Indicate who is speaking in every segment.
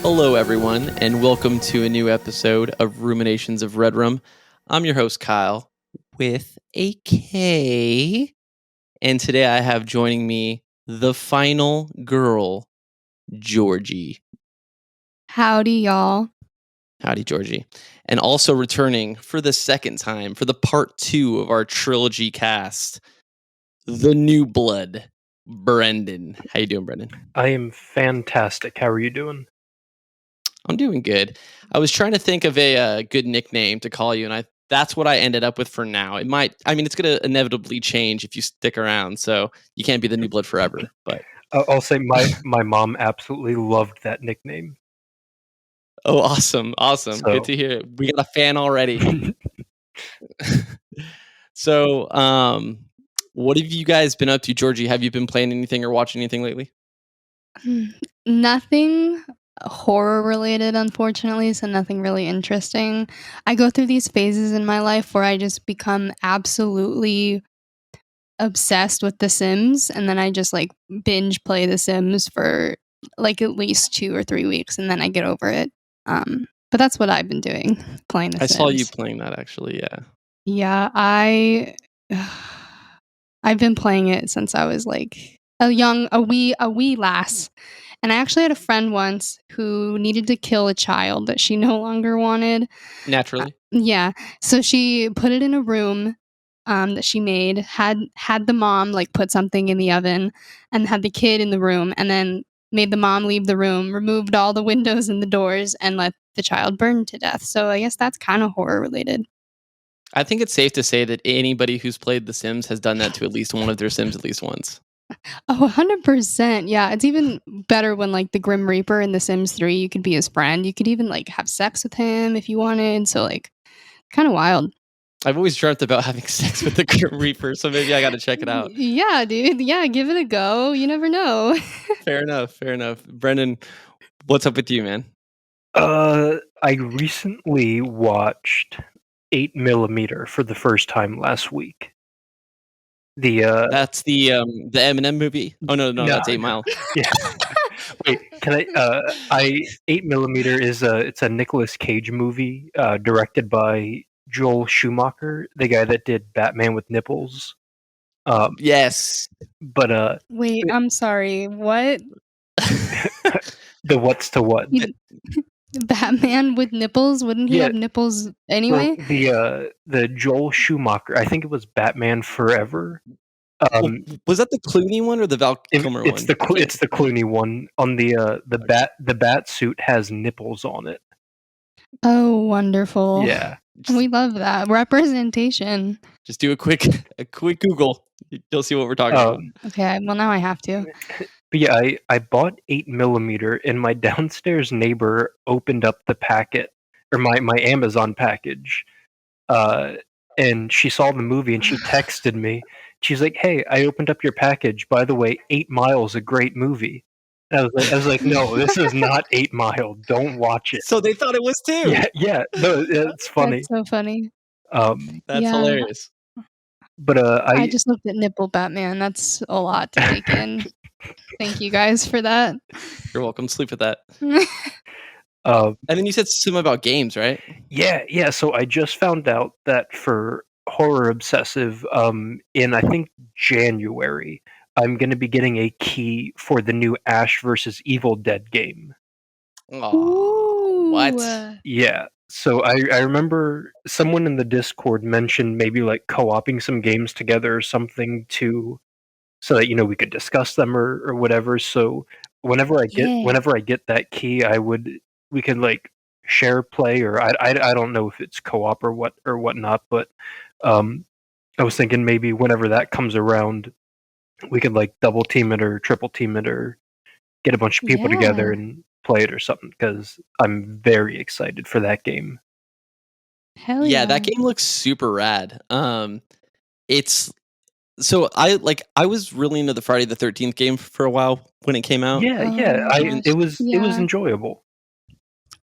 Speaker 1: Hello, everyone, and welcome to a new episode of Ruminations of Redrum. I'm your host, Kyle, with a K. And today I have joining me the final girl, Georgie.
Speaker 2: Howdy, y'all.
Speaker 1: Howdy, Georgie. And also returning for the second time for the part 2 of our trilogy cast, the new blood, Brendan. How you doing, Brendan?
Speaker 3: I am fantastic. How are you doing?
Speaker 1: I'm doing good. I was trying to think of a good nickname to call you, and that's what I ended up with for now. It's going to inevitably change if you stick around, so you can't be the new blood forever. But
Speaker 3: I'll say my mom absolutely loved that nickname.
Speaker 1: oh, awesome.
Speaker 3: So-
Speaker 1: Good to hear. We got a fan already. So, what have you guys been up to, Georgie? Have you been playing anything or watching anything lately?
Speaker 2: Nothing horror related, unfortunately, so nothing really interesting. I go through these phases in my life where I just become absolutely obsessed with The Sims, and then I just like binge play The Sims for like at least 2 or 3 weeks, and then I get over it. But that's what I've been doing, playing The
Speaker 1: I
Speaker 2: Sims.
Speaker 1: saw you playing that, actually, yeah.
Speaker 2: Yeah, I've been playing it since I was like a wee lass. And I actually had a friend once who needed to kill a child that she no longer wanted.
Speaker 1: Naturally.
Speaker 2: Yeah. So she put it in a room that she made, had the mom like put something in the oven and had the kid in the room, and then made the mom leave the room, removed all the windows and the doors, and let the child burn to death. So I guess that's kind of horror related.
Speaker 1: I think it's safe to say that anybody who's played The Sims has done that to at least one of their Sims at least once.
Speaker 2: Oh, 100%. Yeah, it's even better when like the Grim Reaper in The Sims 3, you could be his friend. You could even like have sex with him if you wanted. So like kind of wild.
Speaker 1: I've always dreamt about having sex with the Grim Reaper, so maybe I got to check it out.
Speaker 2: Yeah, dude. Yeah, give it a go. You never know.
Speaker 1: Fair enough. Brendan, what's up with you, man?
Speaker 3: I recently watched 8mm for the first time last week.
Speaker 1: That's the Eminem movie. Oh no, that's 8 Mile.
Speaker 3: Yeah. Wait, can I 8mm is it's a Nicolas Cage movie directed by Joel Schumacher, the guy that did Batman with Nipples.
Speaker 1: Yes.
Speaker 3: But
Speaker 2: Wait, I'm sorry. What?
Speaker 3: the what's to what?
Speaker 2: Batman with nipples? Wouldn't he have nipples anyway?
Speaker 3: Well, the Joel Schumacher, I think it was Batman Forever.
Speaker 1: Was that the Clooney one or the Val Kilmer
Speaker 3: it's
Speaker 1: one?
Speaker 3: It's the Clooney one. On the bat suit has nipples on it.
Speaker 2: Oh, wonderful.
Speaker 3: Yeah.
Speaker 2: We love that. Representation.
Speaker 1: Just do a quick Google. You'll see what we're talking about.
Speaker 2: Okay, well now I have to.
Speaker 3: But yeah, I bought 8mm and my downstairs neighbor opened up the packet, or my Amazon package, and she saw the movie and she texted me. She's like, "Hey, I opened up your package. By the way, 8 Mile is a great movie." And I was like, "No, this is not 8 Mile. Don't watch it."
Speaker 1: So they thought it was too.
Speaker 3: Yeah. No, it's funny.
Speaker 2: That's so funny.
Speaker 1: That's hilarious.
Speaker 3: But
Speaker 2: I just looked at nipple Batman. That's a lot to take in. Thank you guys for that.
Speaker 1: You're welcome. Sleep with that. And then you said something about games, right?
Speaker 3: Yeah. So I just found out that for Horror Obsessive, in I think January, I'm going to be getting a key for the new Ash vs. Evil Dead game.
Speaker 1: Oh, what?
Speaker 3: Yeah. So I remember someone in the Discord mentioned maybe like co-oping some games together or something so that we could discuss them or whatever. So whenever I get that key, we could like share play, or I don't know if it's co-op or whatnot, but I was thinking maybe whenever that comes around, we could like double team it or triple team it or get a bunch of people together and play it or something, because I'm very excited for that game.
Speaker 2: Hell yeah.
Speaker 1: That game looks super rad. It's so I was really into the Friday the 13th game for a while when it came out.
Speaker 3: It was enjoyable.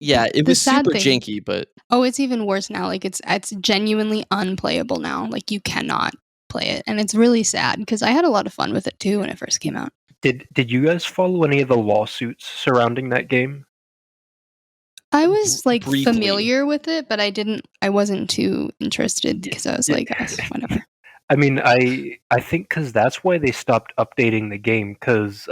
Speaker 1: Yeah, it was super janky, but
Speaker 2: it's even worse now. Like it's genuinely unplayable now. Like you cannot play it, and it's really sad because I had a lot of fun with it too when it first came out.
Speaker 3: Did you guys follow any of the lawsuits surrounding that game?
Speaker 2: I was like
Speaker 1: briefly.
Speaker 2: familiar with it, but I wasn't too interested because I was like, whatever.
Speaker 3: I mean, I think because that's why they stopped updating the game, because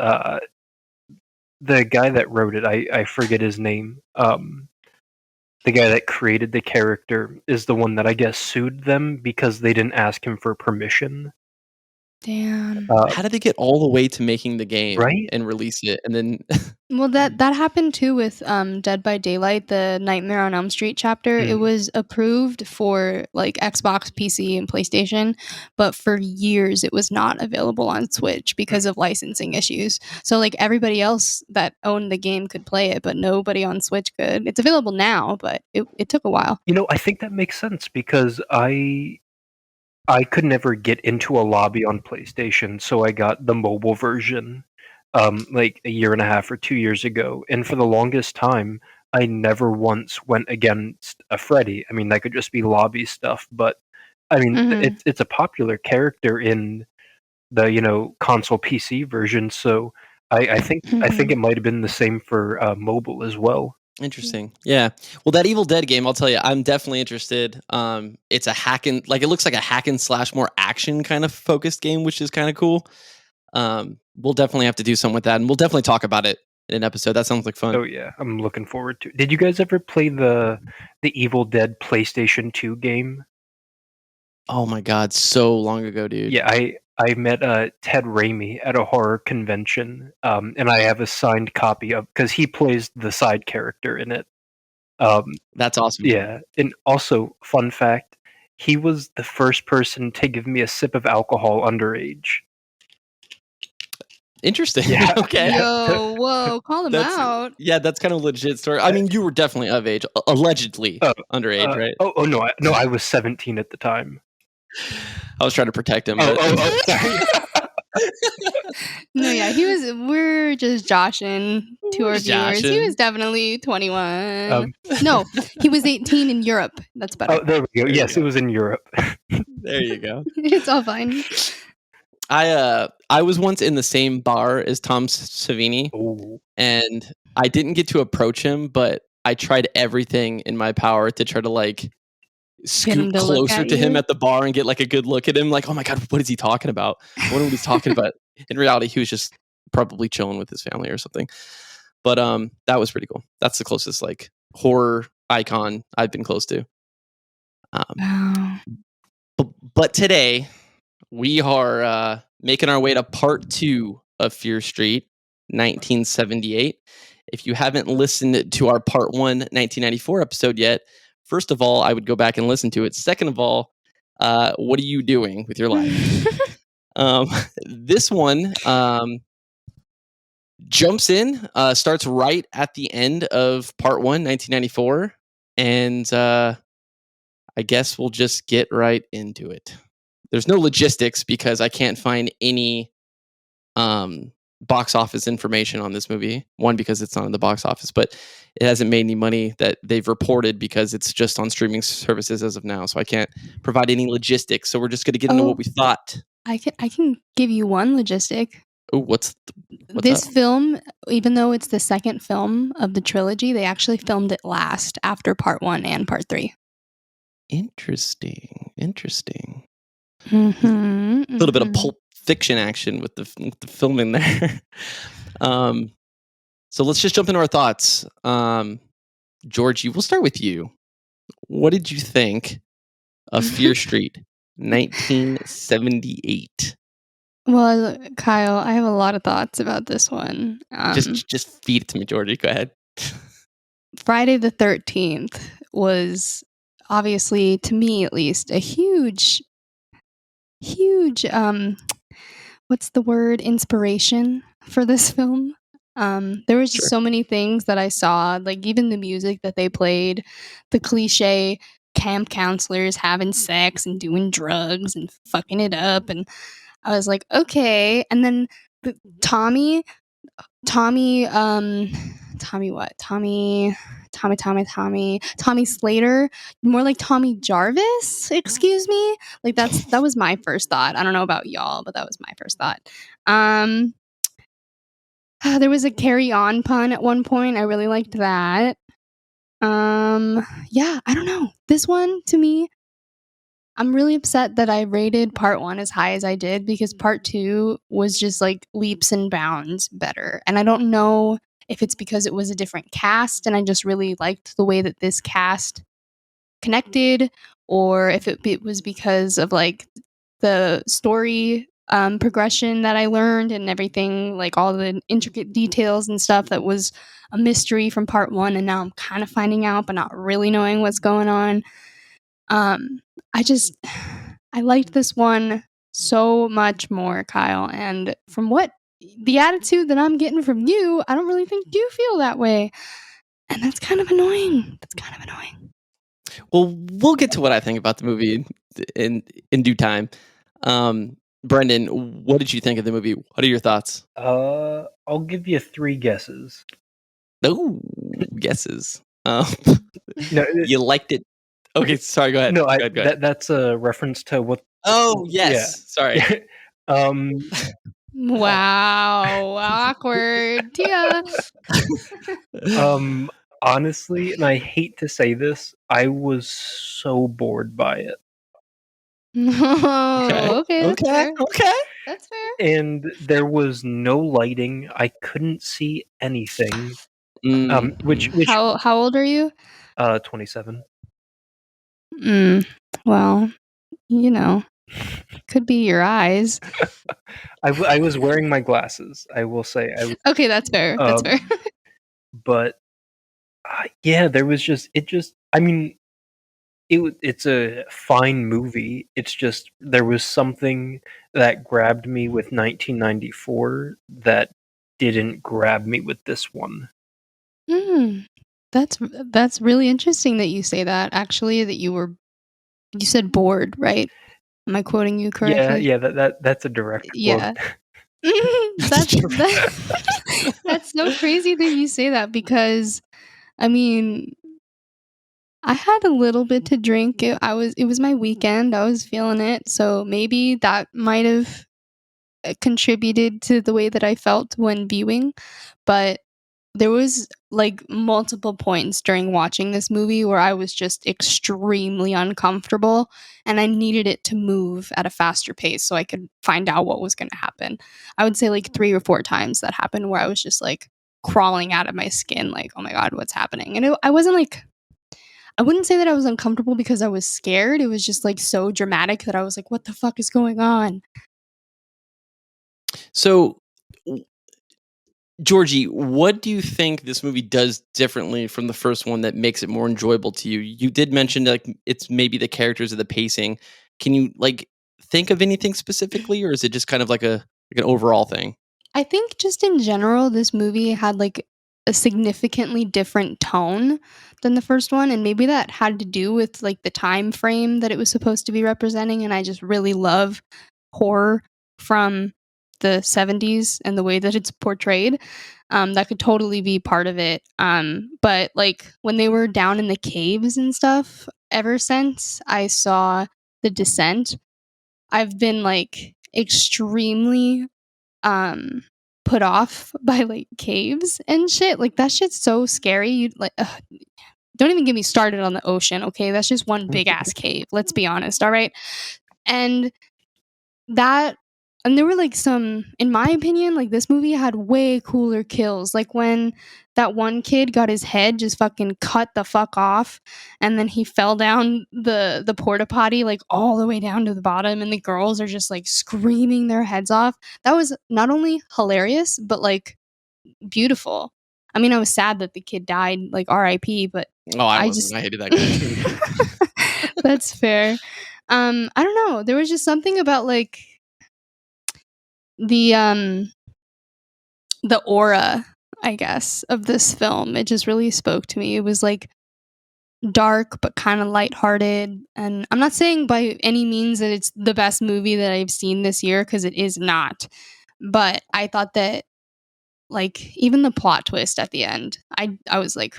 Speaker 3: the guy that wrote it, I forget his name. The guy that created the character is the one that I guess sued them because they didn't ask him for permission.
Speaker 2: Damn.
Speaker 1: How did they get all the way to making the game
Speaker 3: Right?
Speaker 1: and release it, and then
Speaker 2: Well, that happened too with Dead by Daylight, the Nightmare on Elm Street chapter. It was approved for like Xbox, PC, and PlayStation, but for years it was not available on Switch because of licensing issues. So like everybody else that owned the game could play it, but nobody on Switch could. It's available now, but it took a while.
Speaker 3: I think that makes sense because I could never get into a lobby on PlayStation, so I got the mobile version like a year and a half or 2 years ago, and for the longest time, I never once went against a Freddy. I mean, that could just be lobby stuff, but I mean,
Speaker 2: Mhm.
Speaker 3: it's a popular character in the, console PC version, so I think it might have been the same for mobile as well.
Speaker 1: Interesting. Yeah. Well, that Evil Dead game, I'll tell you, I'm definitely interested. It's a it looks like a hack and slash, more action kind of focused game, which is kind of cool. We'll definitely have to do something with that, and we'll definitely talk about it in an episode. That sounds like fun.
Speaker 3: Oh yeah, I'm looking forward to. Did you guys ever play the Evil Dead PlayStation 2 game?
Speaker 1: Oh my god, so long ago, dude.
Speaker 3: Yeah, I met Ted Raimi at a horror convention, and I have a signed copy of because he plays the side character in it.
Speaker 1: That's awesome.
Speaker 3: Yeah, and also fun fact, he was the first person to give me a sip of alcohol underage.
Speaker 1: Interesting.
Speaker 3: Yeah.
Speaker 1: Okay.
Speaker 2: Yo, whoa, call him out.
Speaker 1: Yeah, that's kind of a legit story. I mean, you were definitely of age, allegedly underage, right?
Speaker 3: No, I was 17 at the time.
Speaker 1: I was trying to protect him.
Speaker 3: Oh,
Speaker 1: but
Speaker 3: sorry.
Speaker 2: No, yeah, we're just joshing to our viewers. He was definitely 21. No, he was 18 in Europe. That's better.
Speaker 3: Oh, there we go.
Speaker 1: There
Speaker 3: Yes,
Speaker 1: you
Speaker 3: it was in Europe.
Speaker 1: There you go.
Speaker 2: It's all fine.
Speaker 1: I was once in the same bar as Tom Savini,
Speaker 3: Oh.
Speaker 1: and I didn't get to approach him, but I tried everything in my power to try to like scoot
Speaker 2: to look
Speaker 1: closer
Speaker 2: at
Speaker 1: to him
Speaker 2: you?
Speaker 1: at the bar and get like a good look at him. Like, oh my god, what is he talking about? I wonder what he's talking about. In reality, he was just probably chilling with his family or something. But that was pretty cool. That's the closest like horror icon I've been close to.
Speaker 2: Wow.
Speaker 1: But today we are making our way to part 2 of Fear Street, 1978. If you haven't listened to our part 1, 1994 episode yet, first of all, I would go back and listen to it. Second of all, what are you doing with your life? This one jumps in, starts right at the end of part 1, 1994, and I guess we'll just get right into it. There's no logistics because I can't find any box office information on this movie. One, because it's not in the box office, but it hasn't made any money that they've reported because it's just on streaming services as of now. So I can't provide any logistics. So we're just going to get into what we thought.
Speaker 2: I can give you one logistic.
Speaker 1: Oh, what's
Speaker 2: this
Speaker 1: up?
Speaker 2: film, even though it's the second film of the trilogy, they actually filmed it last after part 1 and part 3.
Speaker 1: Interesting.
Speaker 2: Mm-hmm,
Speaker 1: A little bit of Pulp Fiction action with the filming there. So let's just jump into our thoughts. Georgie, we'll start with you. What did you think of Fear Street, 1978?
Speaker 2: Well, Kyle, I have a lot of thoughts about this one.
Speaker 1: Just feed it to me, Georgie. Go ahead.
Speaker 2: Friday the 13th was obviously, to me at least, a huge what's the word, inspiration for this film. There was just so many things that I saw, like even the music that they played, the cliche camp counselors having sex and doing drugs and fucking it up, and I was like, okay. And then Tommy Slater, more like Tommy Jarvis, excuse me. Like that was my first thought. I don't know about y'all, but that was my first thought. There was a carry on pun at one point. I really liked that. Yeah, I don't know. This one, to me, I'm really upset that I rated part 1 as high as I did because part 2 was just, like, leaps and bounds better, and I don't know if it's because it was a different cast and I just really liked the way that this cast connected, or if it was because of, like, the story, progression that I learned and everything, like, all the intricate details and stuff that was a mystery from part 1, and now I'm kinda finding out, but not really knowing what's going on. Um, I just I liked this one so much more, Kyle, and from what the attitude that I'm getting from you, I don't really think you feel that way, and that's kind of annoying. That's kind of annoying.
Speaker 1: Well, we'll get to what I think about the movie in due time. Brendan, what did you think of the movie? What are your thoughts?
Speaker 3: I'll give you 3 guesses.
Speaker 1: Oh, guesses.
Speaker 3: No,
Speaker 1: You liked it. Okay, sorry, go ahead.
Speaker 3: no,
Speaker 1: Go ahead, go ahead.
Speaker 3: that's a reference to what.
Speaker 1: Oh,
Speaker 3: Yeah.
Speaker 1: yes. Sorry.
Speaker 3: Um,
Speaker 2: Wow, awkward. Tia.
Speaker 3: honestly, and I hate to say this, I was so bored by it.
Speaker 1: Okay.
Speaker 2: Oh, okay, that's
Speaker 1: Okay.
Speaker 2: fair.
Speaker 1: Okay.
Speaker 2: That's fair.
Speaker 3: And there was no lighting. I couldn't see anything. Which
Speaker 2: How old are you?
Speaker 3: 27.
Speaker 2: Well, you know, could be your eyes.
Speaker 3: I was wearing my glasses. I will say.
Speaker 2: Okay, that's fair. That's fair.
Speaker 3: But yeah, there was just it. Just I mean, it's a fine movie. It's just there was something that grabbed me with 1994 that didn't grab me with this one.
Speaker 2: Mm, that's really interesting that you say that. Actually, that you said bored, right? Am I quoting you
Speaker 3: Yeah,
Speaker 2: correctly?
Speaker 3: yeah, that's a direct quote.
Speaker 2: Yeah. That's so crazy that you say that because I mean, I had a little bit to drink. It was my weekend. I was feeling it. So maybe that might have contributed to the way that I felt when viewing, but there was like multiple points during watching this movie where I was just extremely uncomfortable and I needed it to move at a faster pace so I could find out what was going to happen. I would say like 3 or 4 times that happened where I was just like crawling out of my skin like, "Oh my god, what's happening?" And I wasn't like I wouldn't say that I was uncomfortable because I was scared. It was just like so dramatic that I was like, "What the fuck is going on?"
Speaker 1: So, Georgie, what do you think this movie does differently from the first one that makes it more enjoyable to you? You did mention like it's maybe the characters or the pacing. Can you like think of anything specifically, or is it just kind of like an overall thing?
Speaker 2: I think just in general, this movie had like a significantly different tone than the first one, and maybe that had to do with like the time frame that it was supposed to be representing. And I just really love horror from the 70s and the way that it's portrayed. That could totally be part of it. But like when they were down in the caves and stuff, ever since I saw The Descent, I've been like extremely um put off by like caves and shit. Like that shit's so scary. You like don't even get me started on the ocean, okay? That's just one big ass cave. Let's be honest, all right? And that and there were like some in my opinion, like this movie had way cooler kills. Like when that one kid got his head just fucking cut the fuck off and then he fell down the porta potty like all the way down to the bottom and the girls are just like screaming their heads off. That was not only hilarious but like beautiful. I mean, I was sad that the kid died, like RIP, but
Speaker 1: Oh, I
Speaker 2: I
Speaker 1: wasn't.
Speaker 2: just
Speaker 1: I hated that kid.
Speaker 2: that's fair. I don't know. There was just something about like the um the aura, I guess, of this film. It just really spoke to me. It was like dark but kind of lighthearted. And I'm not saying by any means that it's the best movie that I've seen this year because it is not. But I thought that like even the plot twist at the end, I was like,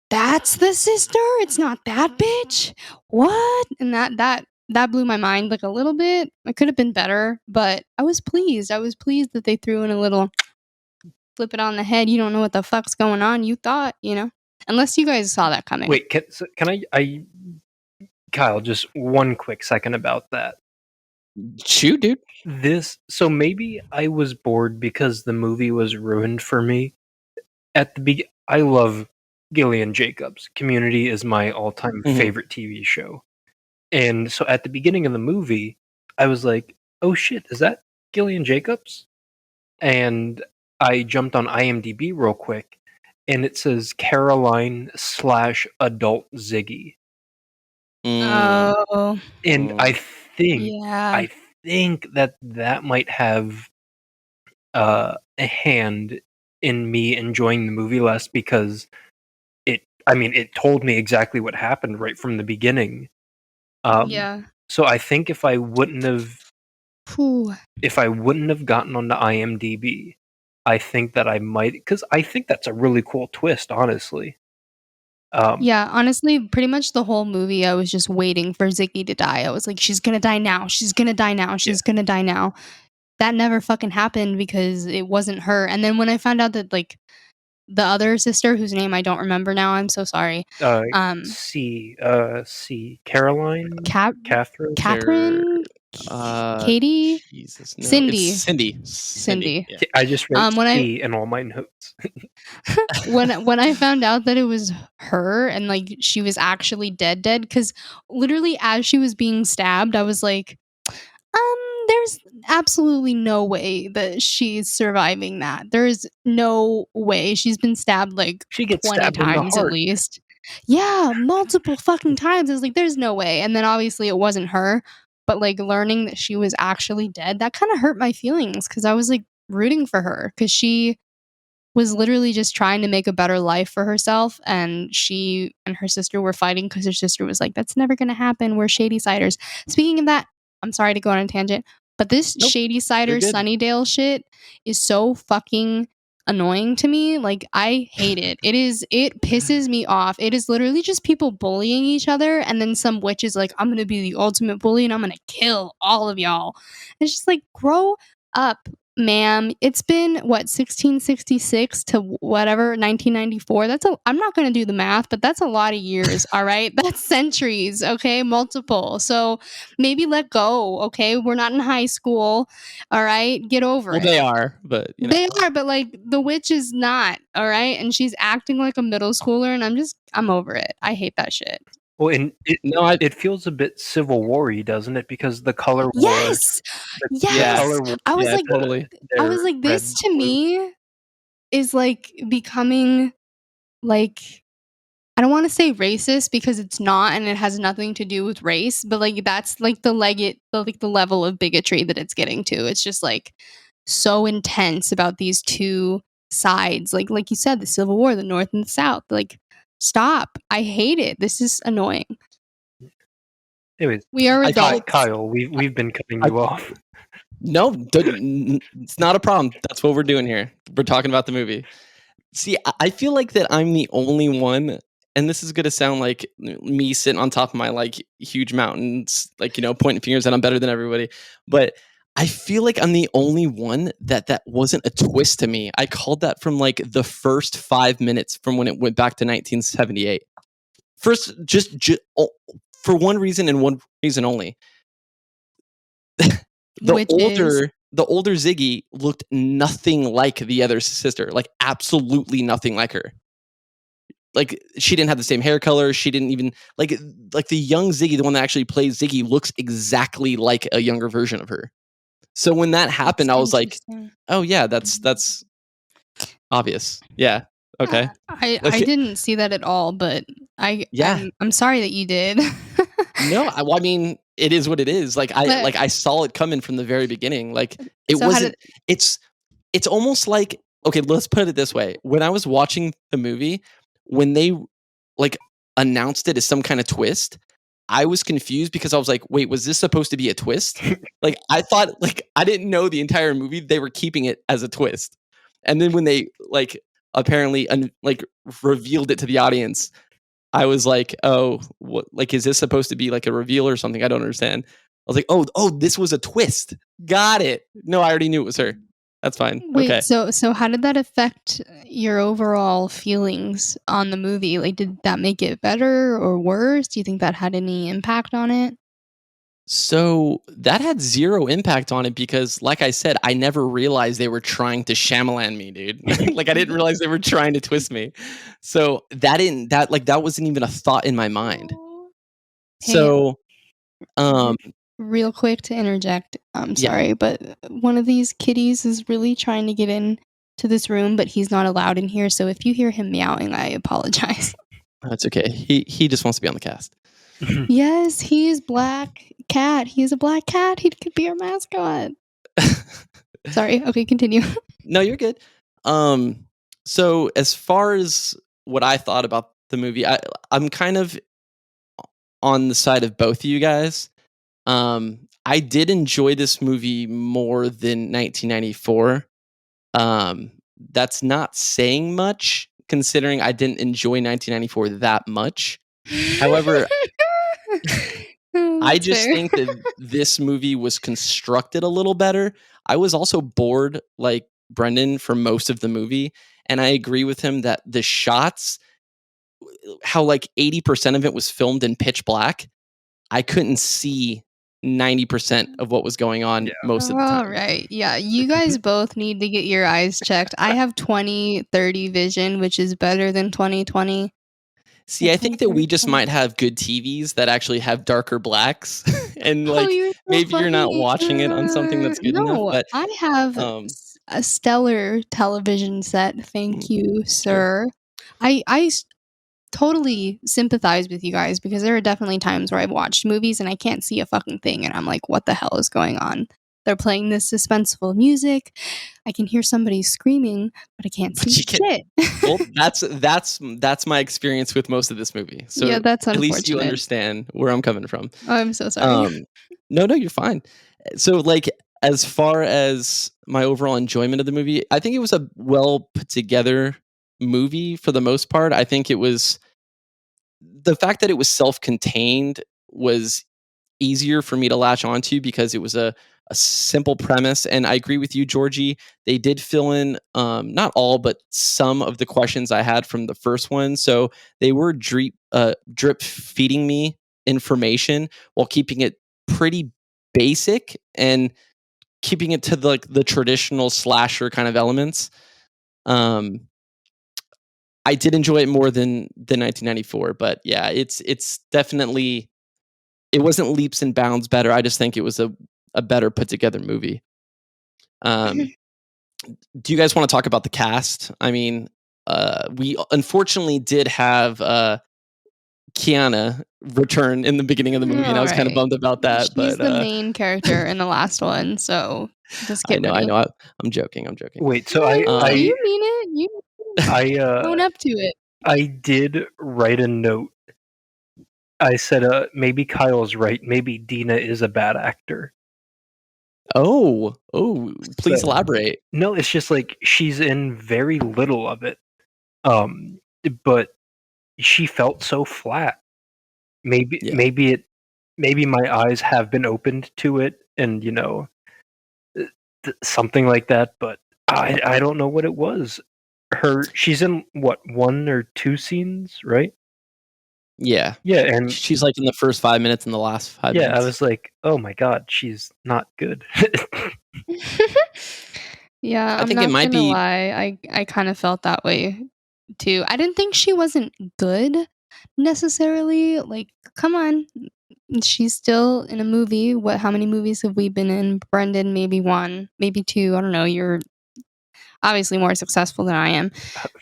Speaker 2: that's the sister? It's not that bitch? What? And that blew my mind like a little bit. It could have been better, but I was pleased. I was pleased that they threw in a little flip it on the head. You don't know what the fuck's going on. You thought, you know. Unless you guys saw that coming.
Speaker 3: Wait, can I Kyle, just one quick second about that.
Speaker 1: Shoot, dude.
Speaker 3: So maybe I was bored because the movie was ruined for me. I love Gillian Jacobs. Community is my all-time favorite TV show. And so at the beginning of the movie, I was like, oh shit, is that Gillian Jacobs? And I jumped on IMDb real quick, and it says Caroline / adult Ziggy.
Speaker 2: Oh.
Speaker 3: And I
Speaker 2: Yeah.
Speaker 3: think that might have a hand in me enjoying the movie less because it told me exactly what happened right from the beginning.
Speaker 2: Yeah.
Speaker 3: So I think if I wouldn't have
Speaker 2: Whew.
Speaker 3: gotten onto IMDb, I think that I might, because I think that's a really cool twist, honestly.
Speaker 2: Yeah, honestly, pretty much the whole movie, I was just waiting for Ziggy to die. I was like, she's gonna die now. She's gonna die now. She's gonna die now. That never fucking happened because it wasn't her. And then when I found out that like the other sister, whose name I don't remember now, I'm so sorry.
Speaker 3: Caroline, Catherine,
Speaker 2: Katie,
Speaker 1: Jesus, no,
Speaker 2: Cindy.
Speaker 1: it's Cindy. Yeah.
Speaker 3: I just wrote
Speaker 2: when I
Speaker 3: C in all my notes.
Speaker 2: when I found out that it was her and like she was actually dead, because literally as she was being stabbed, I was like, there's absolutely no way that she's surviving that. There's no way. She's been stabbed like
Speaker 3: She gets
Speaker 2: 20
Speaker 3: stabbed in the
Speaker 2: times at
Speaker 3: heart.
Speaker 2: least. Yeah, multiple fucking times. I was like, there's no way. And then obviously it wasn't her, but like learning that she was actually dead, that kind of hurt my feelings because I was like rooting for her because she was literally just trying to make a better life for herself, and she and her sister were fighting because her sister was like, that's never gonna happen, we're Shadysiders. Speaking of that, I'm sorry to go on a tangent, but this Shadysider Sunnydale shit is so fucking annoying to me. Like, I hate it. It pisses me off. It is literally just people bullying each other, and then some witch is like, I'm gonna be the ultimate bully and I'm gonna kill all of y'all. It's just like, grow up, ma'am. It's been what, 1666 to whatever 1994. I'm not going to do the math, but that's a lot of years. All right, that's centuries. Okay, multiple. So maybe let go. Okay, we're not in high school. All right, get over it.
Speaker 1: They are, but
Speaker 2: they are, but like the witch is not. All right, and she's acting like a middle schooler, and I'm over it. I hate that shit.
Speaker 3: Well, and it feels a bit Civil War-y, doesn't it? Because the color war.
Speaker 2: Yes. I was like,
Speaker 1: totally.
Speaker 2: I was like, this to me is like becoming like, I don't want to say racist because it's not, and it has nothing to do with race, but like that's like the level of bigotry that it's getting to. It's just like so intense about these two sides. Like you said, the Civil War, the North and the South. Like, stop. I hate it. This is annoying.
Speaker 3: Anyways,
Speaker 2: we are adults.
Speaker 3: Kyle, we've been cutting you off.
Speaker 1: No, it's not a problem. That's what we're doing here. We're talking about the movie. See, I feel like that I'm the only one, and this is going to sound like me sitting on top of my like huge mountains, like, pointing fingers that I'm better than everybody. But I feel like I'm the only one that wasn't a twist to me. I called that from like the first 5 minutes from when it went back to 1978. First, just for one reason and one reason only. The older Ziggy looked nothing like the other sister, like absolutely nothing like her. Like, she didn't have the same hair color. She didn't even like the young Ziggy, the one that actually plays Ziggy, looks exactly like a younger version of her. So when that happened, I was like, oh yeah, that's obvious. Yeah. Okay.
Speaker 2: I didn't see that at all, but I'm sorry that you did.
Speaker 1: No, I mean, it is what it is. Like I saw it coming from the very beginning. Like, it wasn't. It's almost like, okay, let's put it this way. When I was watching the movie, when they like announced it as some kind of twist, I was confused because I was like, wait, was this supposed to be a twist? Like, I thought, like, I didn't know the entire movie they were keeping it as a twist. And then when they like apparently revealed it to the audience, I was like, oh, what? Like, is this supposed to be like a reveal or something? I don't understand. I was like, oh, this was a twist. Got it. No, I already knew it was her. That's fine.
Speaker 2: Wait,
Speaker 1: Okay.
Speaker 2: so how did that affect your overall feelings on the movie? Like, did that make it better or worse? Do you think that had any impact on it?
Speaker 1: So that had zero impact on it because, like I said, I never realized they were trying to Shyamalan me, dude. Like I didn't realize they were trying to twist me. So that wasn't even a thought in my mind.
Speaker 2: Hey,
Speaker 1: So um
Speaker 2: real quick to interject, I'm
Speaker 1: yeah,
Speaker 2: sorry, but one of these kitties is really trying to get in to this room, but he's not allowed in here. So if you hear him meowing, I apologize.
Speaker 1: that's okay. He just wants to be on the cast.
Speaker 2: Yes, he is black cat. He is a black cat. He could be our mascot. Sorry. Okay, continue.
Speaker 1: No, you're good. So as far as what I thought about the movie, I'm kind of on the side of both of you guys. I did enjoy this movie more than 1994. That's not saying much considering I didn't enjoy 1994 that much. However, I
Speaker 2: That's
Speaker 1: just
Speaker 2: fair.
Speaker 1: think that this movie was constructed a little better. I was also bored like Brendan for most of the movie, and I agree with him that the shots, how like 80% of it was filmed in pitch black, I couldn't see 90% of what was going on
Speaker 3: Yeah.
Speaker 1: most of the
Speaker 2: All
Speaker 1: time.
Speaker 2: right. Yeah, you guys both need to get your eyes checked. I have 20/30 vision, which is better than 20/20.
Speaker 1: See, I think that we just might have good TVs that actually have darker blacks, and
Speaker 2: Oh,
Speaker 1: like
Speaker 2: you're so
Speaker 1: maybe you're not
Speaker 2: funny.
Speaker 1: watching it on something that's good enough.
Speaker 2: No,
Speaker 1: But
Speaker 2: I have
Speaker 1: um,
Speaker 2: a stellar television set. Thank you,
Speaker 1: sure.
Speaker 2: sir. I totally sympathize with you guys because there are definitely times where I've watched movies and I can't see a fucking thing and I'm like, what the hell is going on? They're playing this suspenseful music. I can hear somebody screaming, but I can't
Speaker 1: But
Speaker 2: see
Speaker 1: you can.
Speaker 2: shit.
Speaker 1: Well, that's my experience with most of this movie.
Speaker 2: Yeah,
Speaker 1: So
Speaker 2: that's
Speaker 1: at least you
Speaker 2: unfortunate.
Speaker 1: understand where I'm coming from.
Speaker 2: Oh, I'm so sorry.
Speaker 1: Um, no, you're fine. So, like, as far as my overall enjoyment of the movie, I think it was a well put together movie for the most part. I think it was the fact that it was self contained was easier for me to latch onto because it was a simple premise. And I agree with you, Georgie. They did fill in not all, but some of the questions I had from the first one. So they were drip feeding me information while keeping it pretty basic and keeping it to the traditional slasher kind of elements. Um, I did enjoy it more than 1994, but yeah, it's definitely it wasn't leaps and bounds better. I just think it was a better put together movie. Um, do you guys want to talk about the cast? I mean, we unfortunately did have Kiana return in the beginning of the movie, and I
Speaker 2: All
Speaker 1: was kind of
Speaker 2: right.
Speaker 1: bummed about that.
Speaker 2: She's
Speaker 1: But
Speaker 2: the main character in the last one, so just
Speaker 1: I
Speaker 2: get
Speaker 1: know,
Speaker 2: ready.
Speaker 1: I'm joking. I'm joking.
Speaker 3: Wait, so
Speaker 2: No, you mean it. You
Speaker 3: I
Speaker 2: own up to it.
Speaker 3: I did write a note. I said, maybe Kyle's right. Maybe Dina is a bad actor.
Speaker 1: Please
Speaker 3: So
Speaker 1: elaborate.
Speaker 3: no, it's just like she's in very little of it. Um, but she felt so flat. Maybe
Speaker 1: Yeah,
Speaker 3: maybe it maybe my eyes have been opened to it, and uh, something like that. But I don't know what it was. She's in what, one or two scenes, right?
Speaker 1: yeah.
Speaker 3: Yeah, and
Speaker 1: She's like in the first 5 minutes and the last five
Speaker 3: yeah, I
Speaker 1: minutes.
Speaker 3: was like, oh my god, she's not good.
Speaker 2: Yeah,
Speaker 1: I
Speaker 2: I'm
Speaker 1: think it
Speaker 2: not
Speaker 1: might
Speaker 2: gonna
Speaker 1: be.
Speaker 2: lie. I kind of felt that way too. I didn't think she wasn't good necessarily. Like, come on, she's still in a movie. What? How many movies have we been in? Brendan, maybe one, maybe two. I don't know. You're obviously more successful than I am,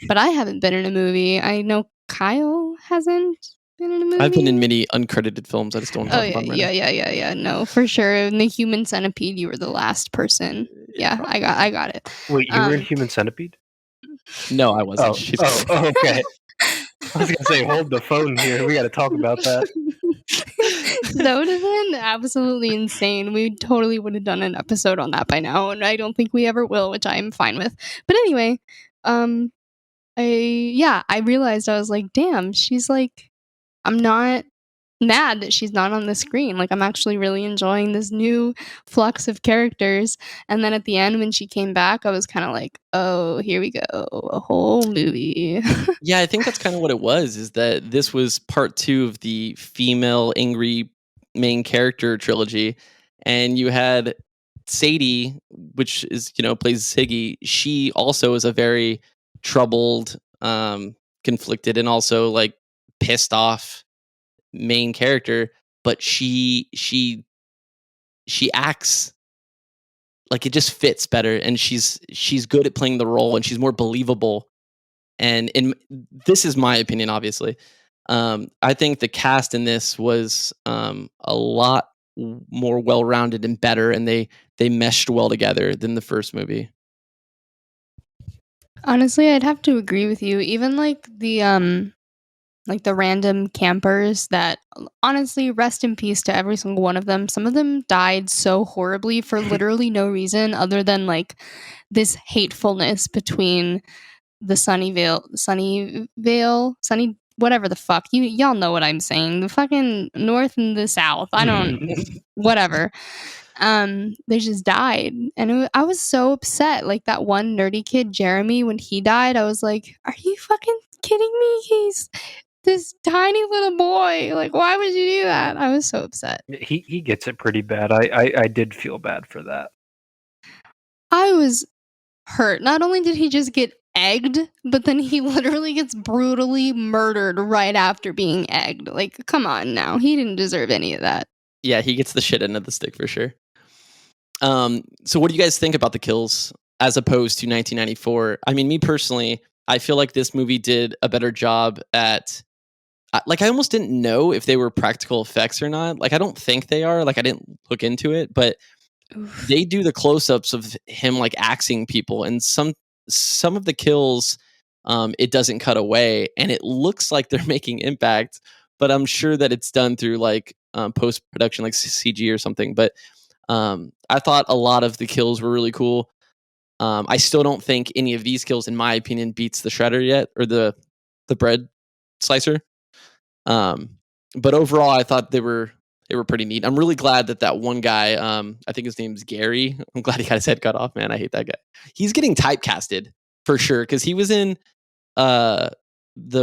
Speaker 2: but I haven't been in a movie. I know Kyle hasn't been in a
Speaker 1: I've been in
Speaker 2: movie.
Speaker 1: many uncredited films. I just don't want to
Speaker 2: Oh
Speaker 1: talk
Speaker 2: yeah,
Speaker 1: about them right now.
Speaker 2: yeah. No, for sure. In the Human Centipede, you were the last person.
Speaker 1: Yeah,
Speaker 2: Yeah,
Speaker 1: probably.
Speaker 2: I got it.
Speaker 3: Wait, you were in
Speaker 2: Um,
Speaker 3: Human Centipede?
Speaker 1: No, I wasn't.
Speaker 3: Oh,
Speaker 1: She's
Speaker 3: oh, oh, okay. I was gonna say, hold the phone here. We got to talk about that.
Speaker 2: that would have been absolutely insane. We totally would have done an episode on that by now, and I don't think we ever will, which I'm fine with. But anyway, um, I realized I was like, damn, she's like, I'm not mad that she's not on the screen. Like, I'm actually really enjoying this new flux of characters. And then at the end, when she came back, I was kind of like, oh, here we go, a whole movie.
Speaker 1: Yeah, I think that's kind of what it was, is that this was part 2 of the female angry main character trilogy. And you had Sadie, which is, plays Siggy. She also is a very troubled, conflicted, and also like pissed off main character, but she acts like it just fits better, and she's good at playing the role, and she's more believable. And this is my opinion, obviously. I think the cast in this was a lot more well-rounded and better, and they meshed well together than the first movie.
Speaker 2: Honestly, I'd have to agree with you. Even like the random campers that honestly, rest in peace to every single one of them. Some of them died so horribly for literally no reason other than like this hatefulness between the Sunny whatever the fuck. Y'all know what I'm saying. The fucking north and the south. I don't whatever. They just died. And I was so upset. Like that one nerdy kid, Jeremy, when he died, I was like, are you fucking kidding me? He's this tiny little boy. Like, why would you do that? I was so upset.
Speaker 3: He gets it pretty bad. I did feel bad for that.
Speaker 2: I was hurt. Not only did he just get egged, but then he literally gets brutally murdered right after being egged. Like, come on now. He didn't deserve any of that.
Speaker 1: Yeah, he gets the shit end of the stick for sure. So what do you guys think about the kills as opposed to 1994? I mean, me personally, I feel like this movie did a better job at like, I almost didn't know if they were practical effects or not. Like, I don't think they are. Like, I didn't look into it, but they do the close-ups of him like axing people, and some of the kills, it doesn't cut away, and it looks like they're making impact, but I'm sure that it's done through like post-production, like CG or something. But I thought a lot of the kills were really cool. I still don't think any of these kills, in my opinion, beats the shredder yet, or the bread slicer. But overall, I thought they were pretty neat. I'm really glad that one guy, I think his name's Gary. I'm glad he got his head cut off, man. I hate that guy. He's getting typecasted for sure, because he was in the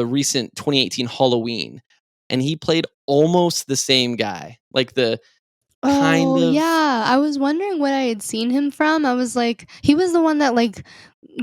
Speaker 1: recent 2018 Halloween, and he played almost the same guy. Like the kind of
Speaker 2: yeah. I was wondering what I had seen him from. I was like, he was the one that like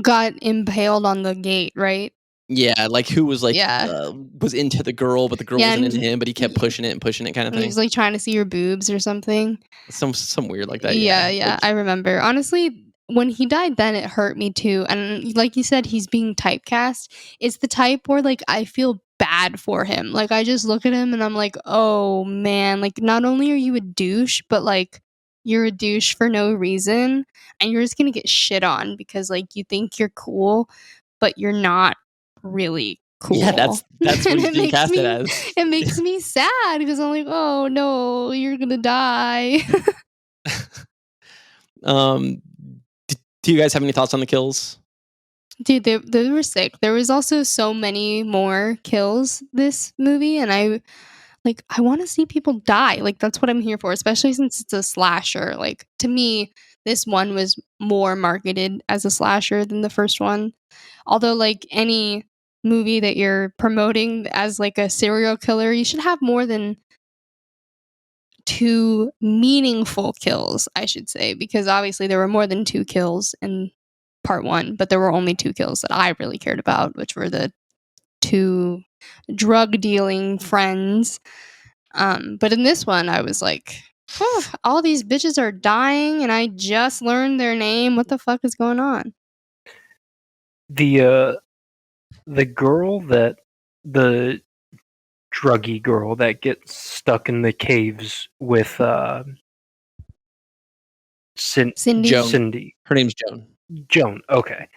Speaker 2: got impaled on the gate, right?
Speaker 1: yeah, like who was like
Speaker 2: Yeah.
Speaker 1: was into the girl, but the girl
Speaker 2: Yeah,
Speaker 1: wasn't
Speaker 2: and
Speaker 1: into him, but he kept pushing it and pushing it, kind of
Speaker 2: he
Speaker 1: thing.
Speaker 2: was like trying to see your boobs or something.
Speaker 1: Some weird like that.
Speaker 2: Yeah,
Speaker 1: Yeah. Which,
Speaker 2: I remember. Honestly, when he died, then it hurt me too. And like you said, he's being typecast. It's the type where like I feel bad for him. Like I just look at him and I'm like, oh man, like not only are you a douche, but like you're a douche for no reason, and you're just gonna get shit on because like you think you're cool, but you're not really cool.
Speaker 1: yeah, that's what he's being casted as.
Speaker 2: It makes me sad because I'm like, oh no, you're gonna die.
Speaker 1: Um, do you guys have any thoughts on the kills?
Speaker 2: Dude, they were sick. There was also so many more kills this movie, and I want to see people die. Like that's what I'm here for, especially since it's a slasher. Like to me, this one was more marketed as a slasher than the first one. Although like any movie that you're promoting as like a serial killer, you should have more than 2 meaningful kills, I should say, because obviously there were more than 2 kills in part 1, but there were only 2 kills that I really cared about, which were the 2 drug dealing friends. But in this one, I was like, all these bitches are dying, and I just learned their name. What the fuck is going on?
Speaker 3: The girl the druggy girl that gets stuck in the caves with
Speaker 2: Cindy.
Speaker 1: Joan.
Speaker 3: Cindy.
Speaker 1: Her name's Joan.
Speaker 3: Joan. Okay.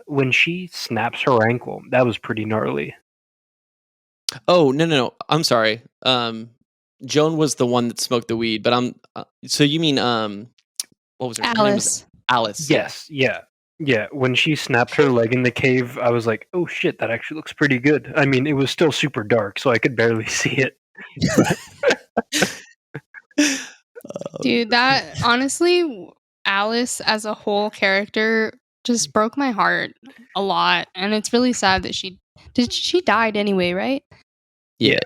Speaker 3: When she snaps her ankle, that was pretty gnarly.
Speaker 1: Oh no! I'm sorry. Joan was the one that smoked the weed, but I'm. So you mean what was her name?
Speaker 2: Alice.
Speaker 1: Alice.
Speaker 3: Yes. Yeah. Yeah, when she snapped her leg in the cave, I was like, "Oh shit, that actually looks pretty good." I mean, it was still super dark, so I could barely see it.
Speaker 2: Dude, that honestly, Alice as a whole character just broke my heart a lot, and it's really sad that she died anyway, right?
Speaker 1: Yeah.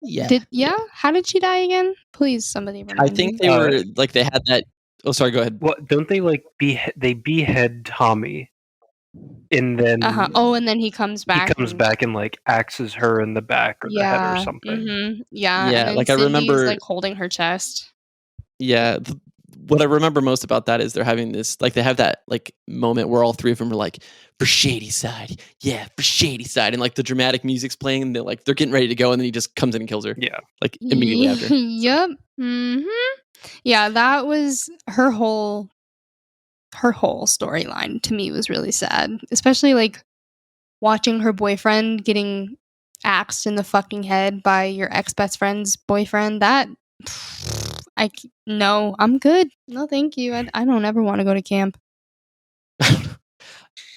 Speaker 3: Yeah.
Speaker 1: Yeah.
Speaker 2: Yeah? How did she die again? Please, somebody
Speaker 1: I
Speaker 2: remind
Speaker 1: think
Speaker 2: me.
Speaker 1: they were like they had that. Oh, sorry. Go ahead.
Speaker 3: Well, don't they like they behead Tommy, and then
Speaker 2: Oh, and then he comes
Speaker 3: he
Speaker 2: back
Speaker 3: comes
Speaker 2: and
Speaker 3: back and like axes her in the back or the head or
Speaker 2: yeah,
Speaker 3: something.
Speaker 2: yeah, and
Speaker 1: Yeah,
Speaker 2: then
Speaker 1: like I
Speaker 2: Cindy's
Speaker 1: remember.
Speaker 2: like holding her chest.
Speaker 1: Yeah, what I remember most about that is they're having this like they have that like moment where all three of them are like for Shadyside, yeah, for Shadyside, and like the dramatic music's playing, and they're getting ready to go, and then he just comes in and kills her
Speaker 3: Yeah.
Speaker 1: like immediately after.
Speaker 2: Yep. Yeah, that was her whole storyline to me was really sad, especially like watching her boyfriend getting axed in the fucking head by your ex best friend's boyfriend. That no, I'm good. No, thank you. I don't ever want to go to camp.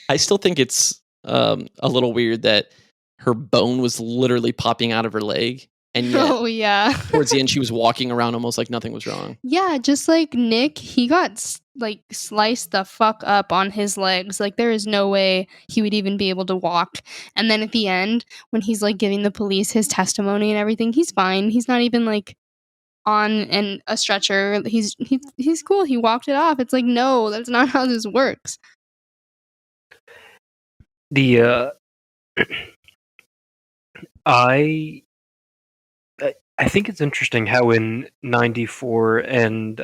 Speaker 1: I still think it's a little weird that her bone was literally popping out of her leg, and yet
Speaker 2: Oh yeah.
Speaker 1: towards the end she was walking around almost like nothing was wrong.
Speaker 2: Yeah, just like Nick, he got like sliced the fuck up on his legs. Like there is no way he would even be able to walk. And then at the end, when he's like giving the police his testimony and everything, he's fine. He's not even like on a stretcher. He's cool. He walked it off. It's like no, that's not how this works.
Speaker 3: The I I think it's interesting how in 94 and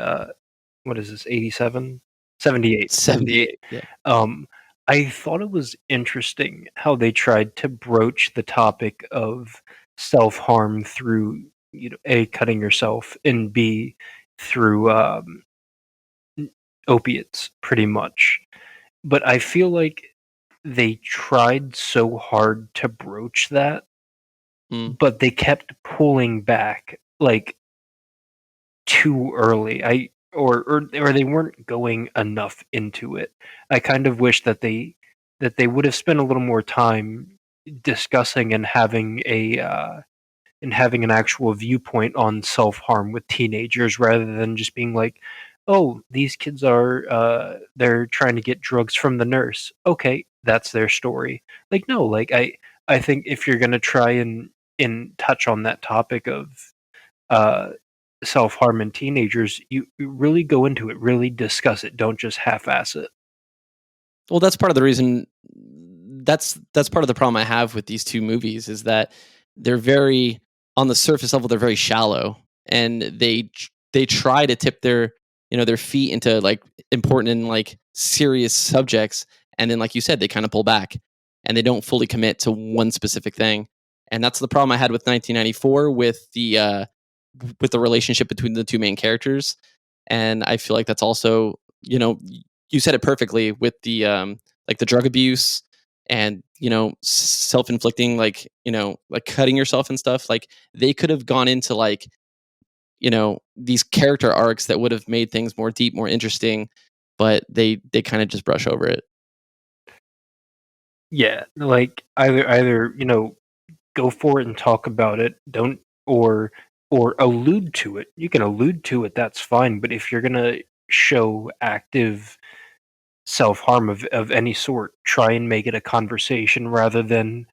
Speaker 3: what is this, 87? 78.
Speaker 1: 78, yeah.
Speaker 3: I thought it was interesting how they tried to broach the topic of self-harm through, A, cutting yourself, and B, through opiates, pretty much. But I feel like they tried so hard to broach that,
Speaker 1: Mm.
Speaker 3: but they kept pulling back, like, too early. Or they weren't going enough into it. I kind of wish that they would have spent a little more time discussing and having an actual viewpoint on self-harm with teenagers rather than just being like, "Oh, these kids are they're trying to get drugs from the nurse." Okay, that's their story. Like no, like I think if you're going to try and touch on that topic of uh self-harm in teenagers, you really go into it, really discuss it, don't just half-ass it.
Speaker 1: Well, that's part of the reason. That's part of the problem I have with these two movies is that they're very on the surface level. They're very shallow, and they try to tip their their feet into like important and like serious subjects, and then like you said, they kind of pull back and they don't fully commit to one specific thing. And that's the problem I had with 1994 with the relationship between the two main characters. And I feel like that's also you said it perfectly with the like the drug abuse and self-inflicting like cutting yourself and stuff. Like they could have gone into like these character arcs that would have made things more deep, more interesting, but they kind of just brush over it.
Speaker 3: Yeah, like either go for it and talk about it, don't or allude to it. You can allude to it, that's fine, but if you're gonna show active self-harm of any sort, try and make it a conversation rather than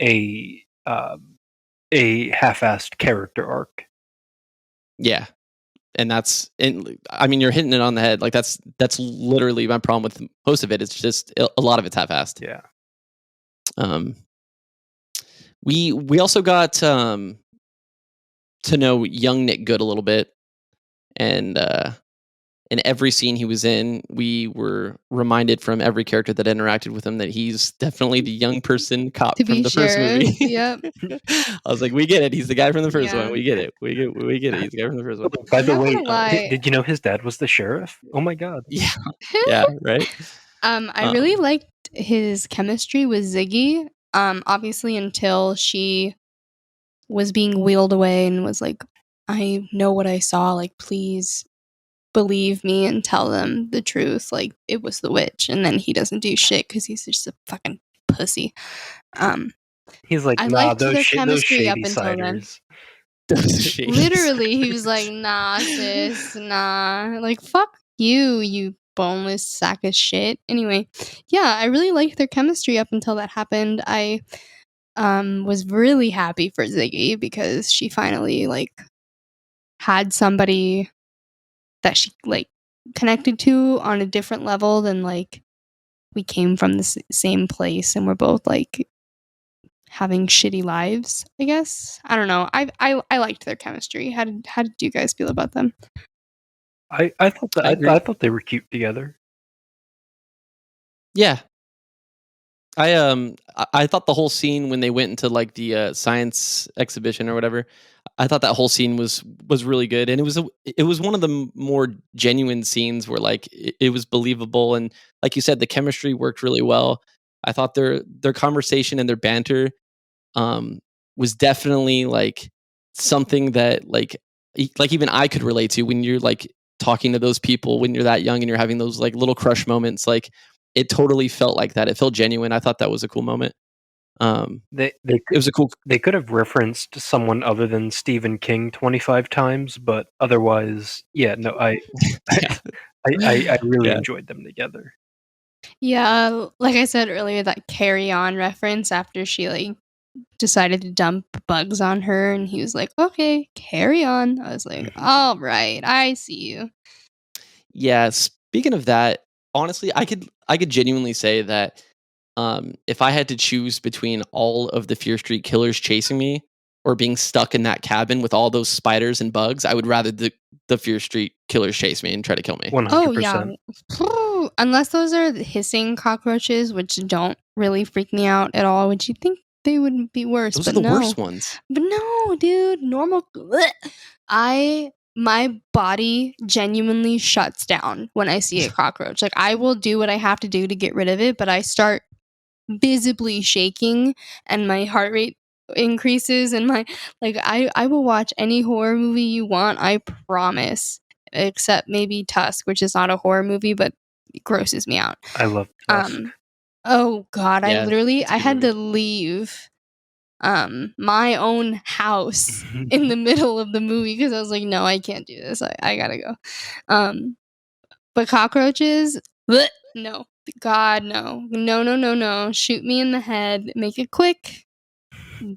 Speaker 3: a a half-assed character arc.
Speaker 1: Yeah, and I mean you're hitting it on the head. Like that's literally my problem with most of it. It's just a lot of it's half-assed.
Speaker 3: Yeah.
Speaker 1: Um, we also got to know young Nick Good a little bit, and in every scene he was in, we were reminded from every character that interacted with him that he's definitely the young person
Speaker 2: To
Speaker 1: cop from
Speaker 2: be
Speaker 1: the first movie.
Speaker 2: sheriff. Yep.
Speaker 1: I was like, we get it. He's the guy from the first one.
Speaker 2: Yeah.
Speaker 1: We get it. We get it. He's the guy from the first one.
Speaker 3: Oh, by
Speaker 2: I'm
Speaker 3: the
Speaker 2: not
Speaker 3: way,
Speaker 2: gonna lie.
Speaker 3: did you know his dad was the sheriff? Oh my god.
Speaker 1: Yeah, yeah, right.
Speaker 2: I really liked his chemistry with Ziggy. Obviously until she was being wheeled away and was like, I know what I saw, like please believe me and tell them the truth, like it was the witch, and then he doesn't do shit because he's just a fucking pussy.
Speaker 3: He's like,
Speaker 2: I
Speaker 3: nah,
Speaker 2: liked their
Speaker 3: those
Speaker 2: chemistry up
Speaker 3: shady
Speaker 2: until then.
Speaker 3: ciders.
Speaker 1: Those shades.
Speaker 2: Literally, he was like, nah, sis, nah. Like, fuck you, you boneless sack of shit. Anyway, yeah, I really liked their chemistry up until that happened. I was really happy for Ziggy because she finally, like, had somebody that she, like, connected to on a different level than, like, we came from the same place and we're both, like, having shitty lives, I guess. I don't know. I liked their chemistry. How did you guys feel about them?
Speaker 3: I thought that
Speaker 1: I agree.
Speaker 3: I thought they were cute together.
Speaker 1: Yeah. I thought the whole scene when they went into like the science exhibition or whatever, I thought that whole scene was really good, and it was one of the more genuine scenes where like it was believable, and like you said, the chemistry worked really well. I thought their conversation and their banter um, was definitely like something that like even I could relate to when you're like talking to those people when you're that young and you're having those like little crush moments. Like it totally felt like that. It felt genuine. I thought that was a cool moment.
Speaker 3: They
Speaker 1: It was a cool.
Speaker 3: they could have referenced someone other than Stephen King 25 times, but otherwise, yeah, no,
Speaker 1: Yeah,
Speaker 3: I really
Speaker 1: yeah.
Speaker 3: enjoyed them together.
Speaker 2: Yeah, like I said earlier, that carry on reference after she like decided to dump bugs on her and he was like, okay, carry on. I was like, all right, I see you.
Speaker 1: Yeah, speaking of that, honestly, I could genuinely say that if I had to choose between all of the Fear Street killers chasing me or being stuck in that cabin with all those spiders and bugs, I would rather the Fear Street killers chase me and try to kill me.
Speaker 2: Oh yeah.
Speaker 3: 100%.
Speaker 2: Unless those are the hissing cockroaches, which don't really freak me out at all, which you think they would be worse,
Speaker 1: Those are
Speaker 2: but
Speaker 1: the
Speaker 2: no.
Speaker 1: worst ones.
Speaker 2: But no, dude, normal. My body genuinely shuts down when I see a cockroach. Like I will do what I have to do to get rid of it, but I start visibly shaking and my heart rate increases and my like I will watch any horror movie you want, I promise. Except maybe Tusk, which is not a horror movie, but it grosses me out.
Speaker 3: I love Tusk.
Speaker 2: Oh god,
Speaker 1: Yeah, it's a
Speaker 2: I
Speaker 1: good
Speaker 2: had
Speaker 1: movie.
Speaker 2: to leave my own house in the middle of the movie because I was like, no, I can't do this. I gotta go. But cockroaches, bleh, no. God, no. No, no, no, no. Shoot me in the head. Make it quick.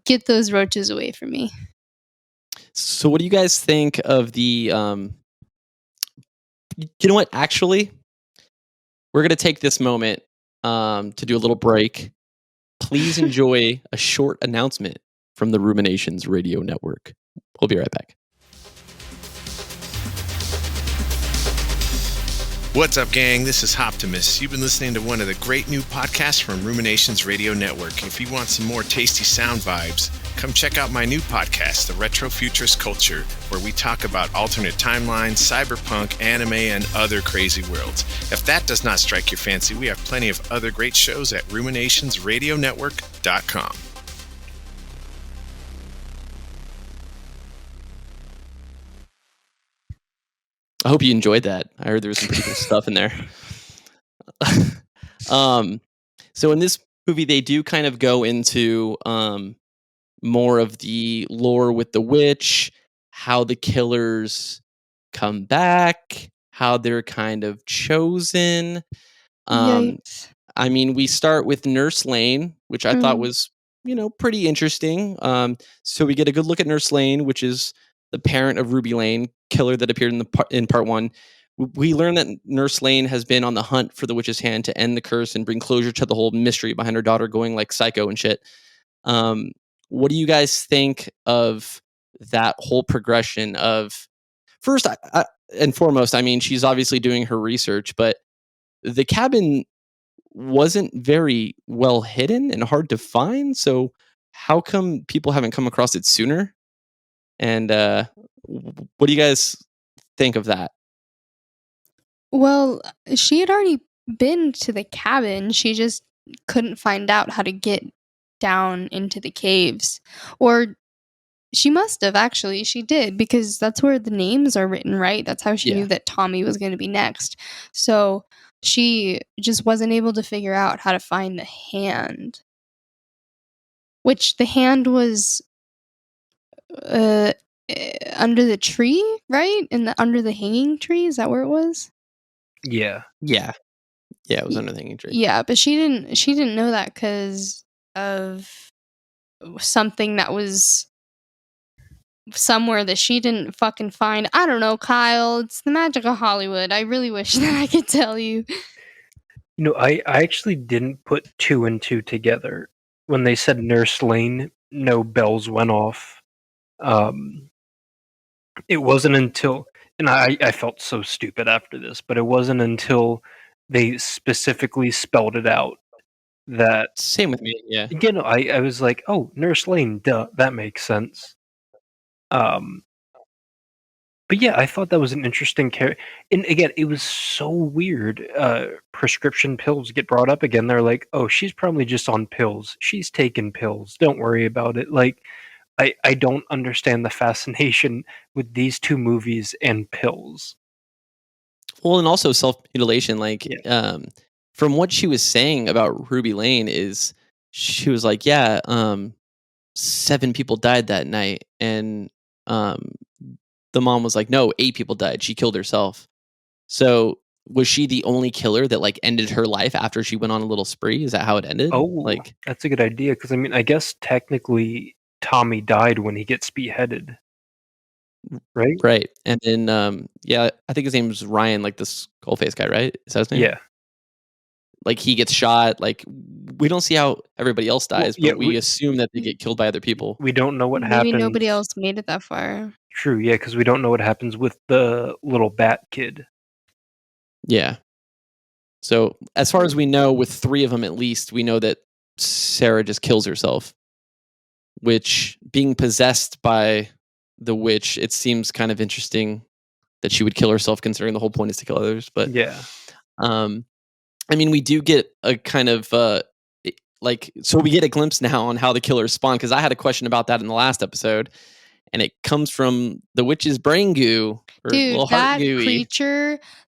Speaker 2: Get those roaches away from me.
Speaker 1: So, what do you guys think of the? You know what? Actually, we're gonna take this moment to do a little break. Please enjoy a short announcement from the Ruminations Radio Network. We'll be right back.
Speaker 4: What's up, gang? This is Hoptimus. You've been listening to one of the great new podcasts from Ruminations Radio Network. If you want some more tasty sound vibes, come check out my new podcast, The Retro Futurist Culture, where we talk about alternate timelines, cyberpunk, anime, and other crazy worlds. If that does not strike your fancy, we have plenty of other great shows at ruminationsradionetwork.com.
Speaker 1: I hope you enjoyed that. I heard there was some pretty cool stuff in there. So in this movie, they do kind of go into more of the lore with the witch, how the killers come back, how they're kind of chosen.
Speaker 2: Yikes.
Speaker 1: I mean, we start with Nurse Lane, which I thought
Speaker 2: Mm.
Speaker 1: was, pretty interesting. So we get a good look at Nurse Lane, which is the parent of Ruby Lane, killer that appeared in part one. We learn that Nurse Lane has been on the hunt for the witch's hand to end the curse and bring closure to the whole mystery behind her daughter going like psycho and shit. What do you guys think of that whole progression of first and foremost? I mean, she's obviously doing her research, but the cabin wasn't very well hidden and hard to find. So how come people haven't come across it sooner? And what do you guys think of that?
Speaker 2: Well, she had already been to the cabin. She just couldn't find out how to get down into the caves. Or She must have, actually. She did, because that's where the names are written, right? That's how she
Speaker 1: Yeah.
Speaker 2: knew that Tommy was going to be next. So she just wasn't able to figure out how to find the hand. Which the hand was under the tree, right? Under the hanging tree? Is that where it was?
Speaker 3: Yeah.
Speaker 1: Yeah. Yeah, it was
Speaker 2: Y-
Speaker 1: under the hanging tree.
Speaker 2: Yeah, but she didn't know that because of something that was somewhere that she didn't fucking find. I don't know, Kyle. It's the magic of Hollywood. I really wish that I could tell you.
Speaker 3: You know, I actually didn't put 2 and 2 together. When they said Nurse Lane, no bells went off. It wasn't until, and I felt so stupid after this, but it wasn't until they specifically spelled it out that,
Speaker 1: Same with me. Yeah.
Speaker 3: again, I was like, oh, Nurse Lane, duh, that makes sense. But yeah, I thought that was an interesting character. And again, it was so weird. Prescription pills get brought up again. They're like, oh, she's probably just on pills. She's taking pills. Don't worry about it. Like, I don't understand the fascination with these two movies and pills.
Speaker 1: Well, and also self-mutilation. Like,
Speaker 3: Yeah.
Speaker 1: from what she was saying about Ruby Lane is, she was like, yeah, 7 people died that night, and the mom was like, no, 8 people died. She killed herself. So was she the only killer that like ended her life after she went on a little spree? Is that how it ended?
Speaker 3: Oh,
Speaker 1: Like,
Speaker 3: that's a good idea. Because, I mean, I guess technically Tommy died when he gets beheaded. Right?
Speaker 1: right. And then, yeah, I think his name was Ryan, like the skull-face guy, right? Is that his name?
Speaker 3: Yeah.
Speaker 1: Like, he gets shot. Like, we don't see how everybody else
Speaker 3: Well,
Speaker 1: dies,
Speaker 3: yeah,
Speaker 1: but we assume that they get killed by other people.
Speaker 3: we don't know what
Speaker 2: Maybe
Speaker 3: happens.
Speaker 2: nobody else made it that far.
Speaker 3: True, yeah, because we don't know what happens with the little bat kid.
Speaker 1: Yeah. So, as far as we know, with 3 of them at least, we know that Sarah just kills herself. Which, being possessed by the witch, it seems kind of interesting that she would kill herself, considering the whole point is to kill others. But
Speaker 3: Yeah.
Speaker 1: I mean, we do get a kind of so we get a glimpse now on how the killers spawn. Because I had a question about that in the last episode, and it comes from the witch's brain goo, or little
Speaker 2: Dude,
Speaker 1: heart gooey.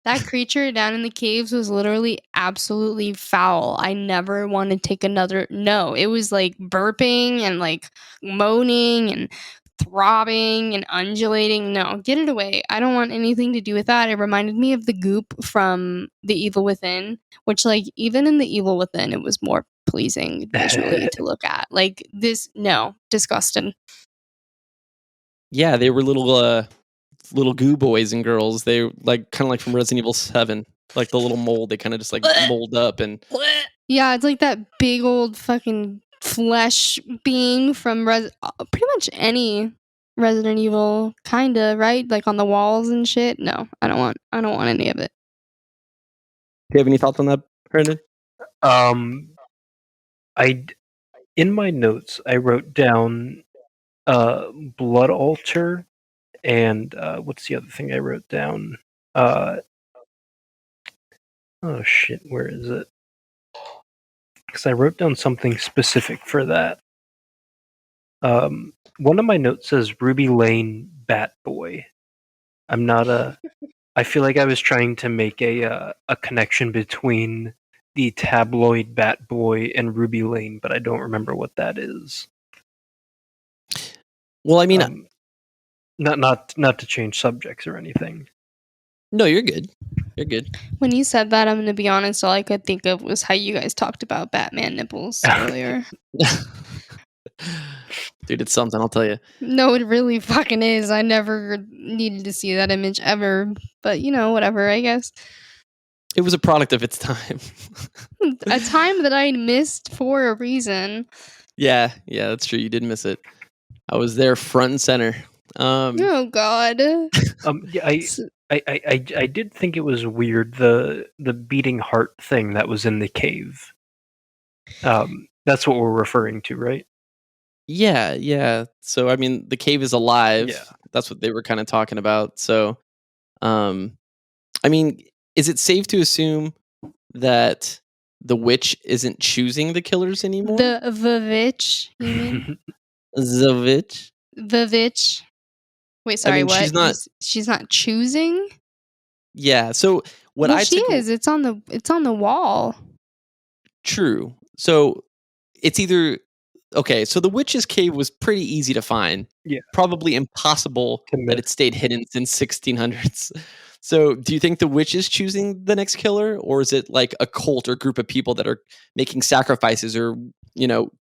Speaker 2: that creature down in the caves was literally absolutely foul. I never want to take another. No, it was like burping and like moaning and throbbing and undulating. No, get it away. I don't want anything to do with that. It reminded me of the goop from The Evil Within, which, like, even in The Evil Within, it was more pleasing visually to look at. Like, this, no, disgusting.
Speaker 1: Yeah, they were little goo boys and girls. They like kind of like from Resident Evil 7, like the little mold. They kind of just like mold up and
Speaker 2: Yeah, it's like that big old fucking flesh being from pretty much any Resident Evil, kinda, right? Like on the walls and shit. No, I don't want any of it.
Speaker 1: Do you have any thoughts on that, Brandon?
Speaker 3: In my notes, I wrote down blood altar, and what's the other thing I wrote down? Oh shit, where is it? Because I wrote down something specific for that. One of my notes says Ruby Lane Bat Boy. I'm not a. I feel like I was trying to make a connection between the tabloid Bat Boy and Ruby Lane, but I don't remember what that is.
Speaker 1: Well, I mean,
Speaker 3: not to change subjects or anything.
Speaker 1: no, you're good. You're good.
Speaker 2: When you said that, I'm gonna be honest, all I could think of was how you guys talked about Batman nipples earlier.
Speaker 1: Dude, it's something, I'll tell you.
Speaker 2: No, it really fucking is. I never needed to see that image ever. But, you know, whatever, I guess.
Speaker 1: It was a product of its time.
Speaker 2: A time that I missed for a reason.
Speaker 1: Yeah, that's true. You did miss it. I was there front and center.
Speaker 2: Oh God.
Speaker 3: Yeah, I did think it was weird, the beating heart thing that was in the cave. That's what we're referring to, right?
Speaker 1: Yeah. So I mean, the cave is alive.
Speaker 3: Yeah.
Speaker 1: That's what they were kind of talking about. So, I mean, is it safe to assume that the witch isn't choosing the killers anymore?
Speaker 2: The witch, you mean?
Speaker 1: The witch?
Speaker 2: Vivitch. Wait, sorry,
Speaker 1: mean,
Speaker 2: what?
Speaker 1: she's not.
Speaker 2: She's not choosing?
Speaker 1: Yeah. So what
Speaker 2: Well,
Speaker 1: I
Speaker 2: she
Speaker 1: took
Speaker 2: is. It's on the wall.
Speaker 1: true. So it's either okay. So the witch's cave was pretty easy to find.
Speaker 3: Yeah.
Speaker 1: Probably impossible
Speaker 3: To
Speaker 1: that
Speaker 3: miss.
Speaker 1: it stayed hidden since 1600s. So do you think the witch is choosing the next killer, or is it like a cult or group of people that are making sacrifices or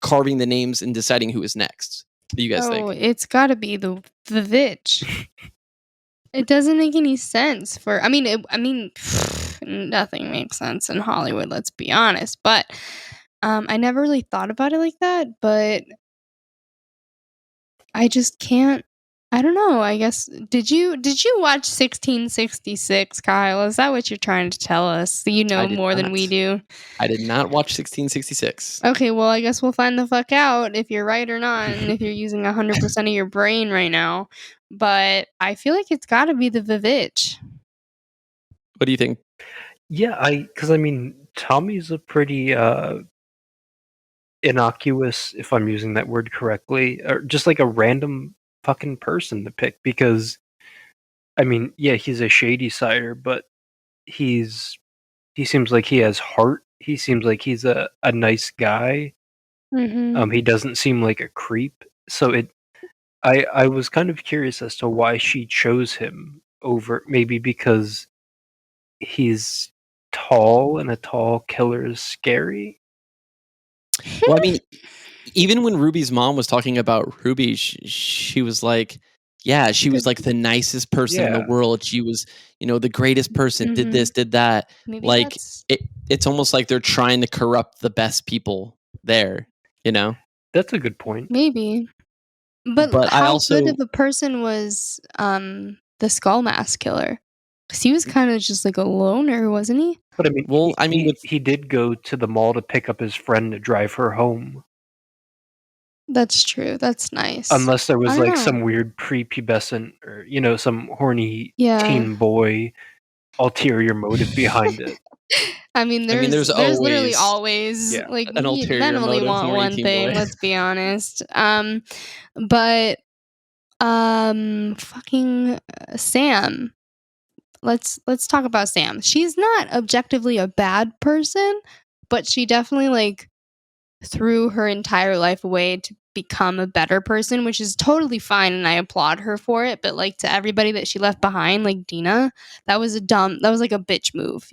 Speaker 1: carving the names and deciding who is next? What do you guys
Speaker 2: Oh,
Speaker 1: think?
Speaker 2: it's got to be the Vivitch. It doesn't make any sense I mean, nothing makes sense in Hollywood, let's be honest. But I never really thought about it like that, but I just can't. I don't know. I guess did you watch 1666, Kyle? Is that what you're trying to tell us? You know
Speaker 1: I did
Speaker 2: more than
Speaker 1: not.
Speaker 2: we do.
Speaker 1: I did not watch 1666.
Speaker 2: Okay, well, I guess we'll find the fuck out if you're right or not, and if you're using 100% of your brain right now. But I feel like it's got to be the Vivitch.
Speaker 1: What do you think?
Speaker 3: Yeah, because I mean, Tommy's a pretty innocuous, if I'm using that word correctly, or just like a random fucking person to pick. Because I mean, yeah, he's a shady cider, but he seems like he has heart. He seems like he's a nice guy.
Speaker 2: Mm-hmm.
Speaker 3: He doesn't seem like a creep. So I was kind of curious as to why she chose him over, maybe because he's tall and a tall killer is scary.
Speaker 1: Well, I mean, even when Ruby's mom was talking about Ruby, she was like, yeah, she was like the nicest person in the
Speaker 3: Yeah.
Speaker 1: world. She was, the greatest person, did this, did that.
Speaker 2: Maybe
Speaker 1: Like,
Speaker 2: that's
Speaker 1: it's almost like they're trying to corrupt the best people there,
Speaker 3: That's a good point.
Speaker 2: maybe. But
Speaker 1: But I
Speaker 2: how good
Speaker 1: also,
Speaker 2: of a person was the Skull Mask Killer? Because he was kind of just like a loner, wasn't he?
Speaker 3: But I mean,
Speaker 1: well, I mean, with
Speaker 3: he did go to the mall to pick up his friend to drive her home.
Speaker 2: That's true. That's nice.
Speaker 3: Unless there was
Speaker 2: I don't
Speaker 3: like
Speaker 2: know.
Speaker 3: some weird prepubescent or some horny
Speaker 2: Yeah.
Speaker 3: teen boy ulterior motive behind it.
Speaker 2: I mean,
Speaker 1: I mean,
Speaker 2: there's literally
Speaker 1: always
Speaker 2: always
Speaker 3: Yeah,
Speaker 2: like
Speaker 1: an ulterior
Speaker 2: men only
Speaker 1: motive,
Speaker 2: want
Speaker 1: horny
Speaker 2: one
Speaker 1: teen
Speaker 2: thing.
Speaker 1: boy.
Speaker 2: Let's be honest. But fucking Sam. Let's talk about Sam. She's not objectively a bad person, but she definitely like threw her entire life away to become a better person, which is totally fine and I applaud her for it. But like to everybody that she left behind, like Dina, that was like a bitch move,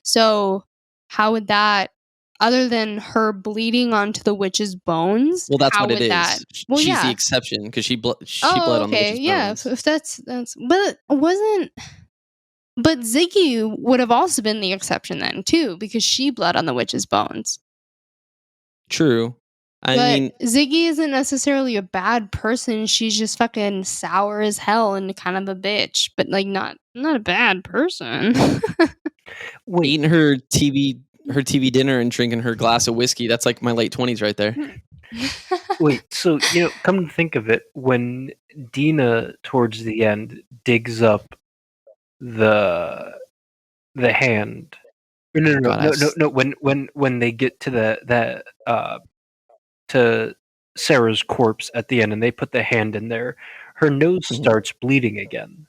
Speaker 2: So how would that, other than her bleeding onto the witch's bones,
Speaker 1: Well, that's
Speaker 2: how
Speaker 1: what it
Speaker 2: would that?
Speaker 1: is.
Speaker 2: Well,
Speaker 1: She's the
Speaker 2: yeah.
Speaker 1: exception because she bled
Speaker 2: Oh,
Speaker 1: on the
Speaker 2: okay.
Speaker 1: witch's
Speaker 2: Yeah.
Speaker 1: bones.
Speaker 2: So if that's but it wasn't. But Ziggy would have also been the exception then too, because she bled on the witch's bones.
Speaker 1: True. I
Speaker 2: But
Speaker 1: mean,
Speaker 2: Ziggy isn't necessarily a bad person. She's just fucking sour as hell and kind of a bitch, but like not a bad person.
Speaker 3: Wait,
Speaker 1: eating her TV dinner and drinking her glass of whiskey, that's like my late 20s right there.
Speaker 3: wait. So come to think of it, when Dina towards the end digs up the hand. No.
Speaker 1: God,
Speaker 3: When they get to to Sarah's corpse at the end, and they put the hand in there, her nose
Speaker 1: Mhm.
Speaker 3: starts bleeding again,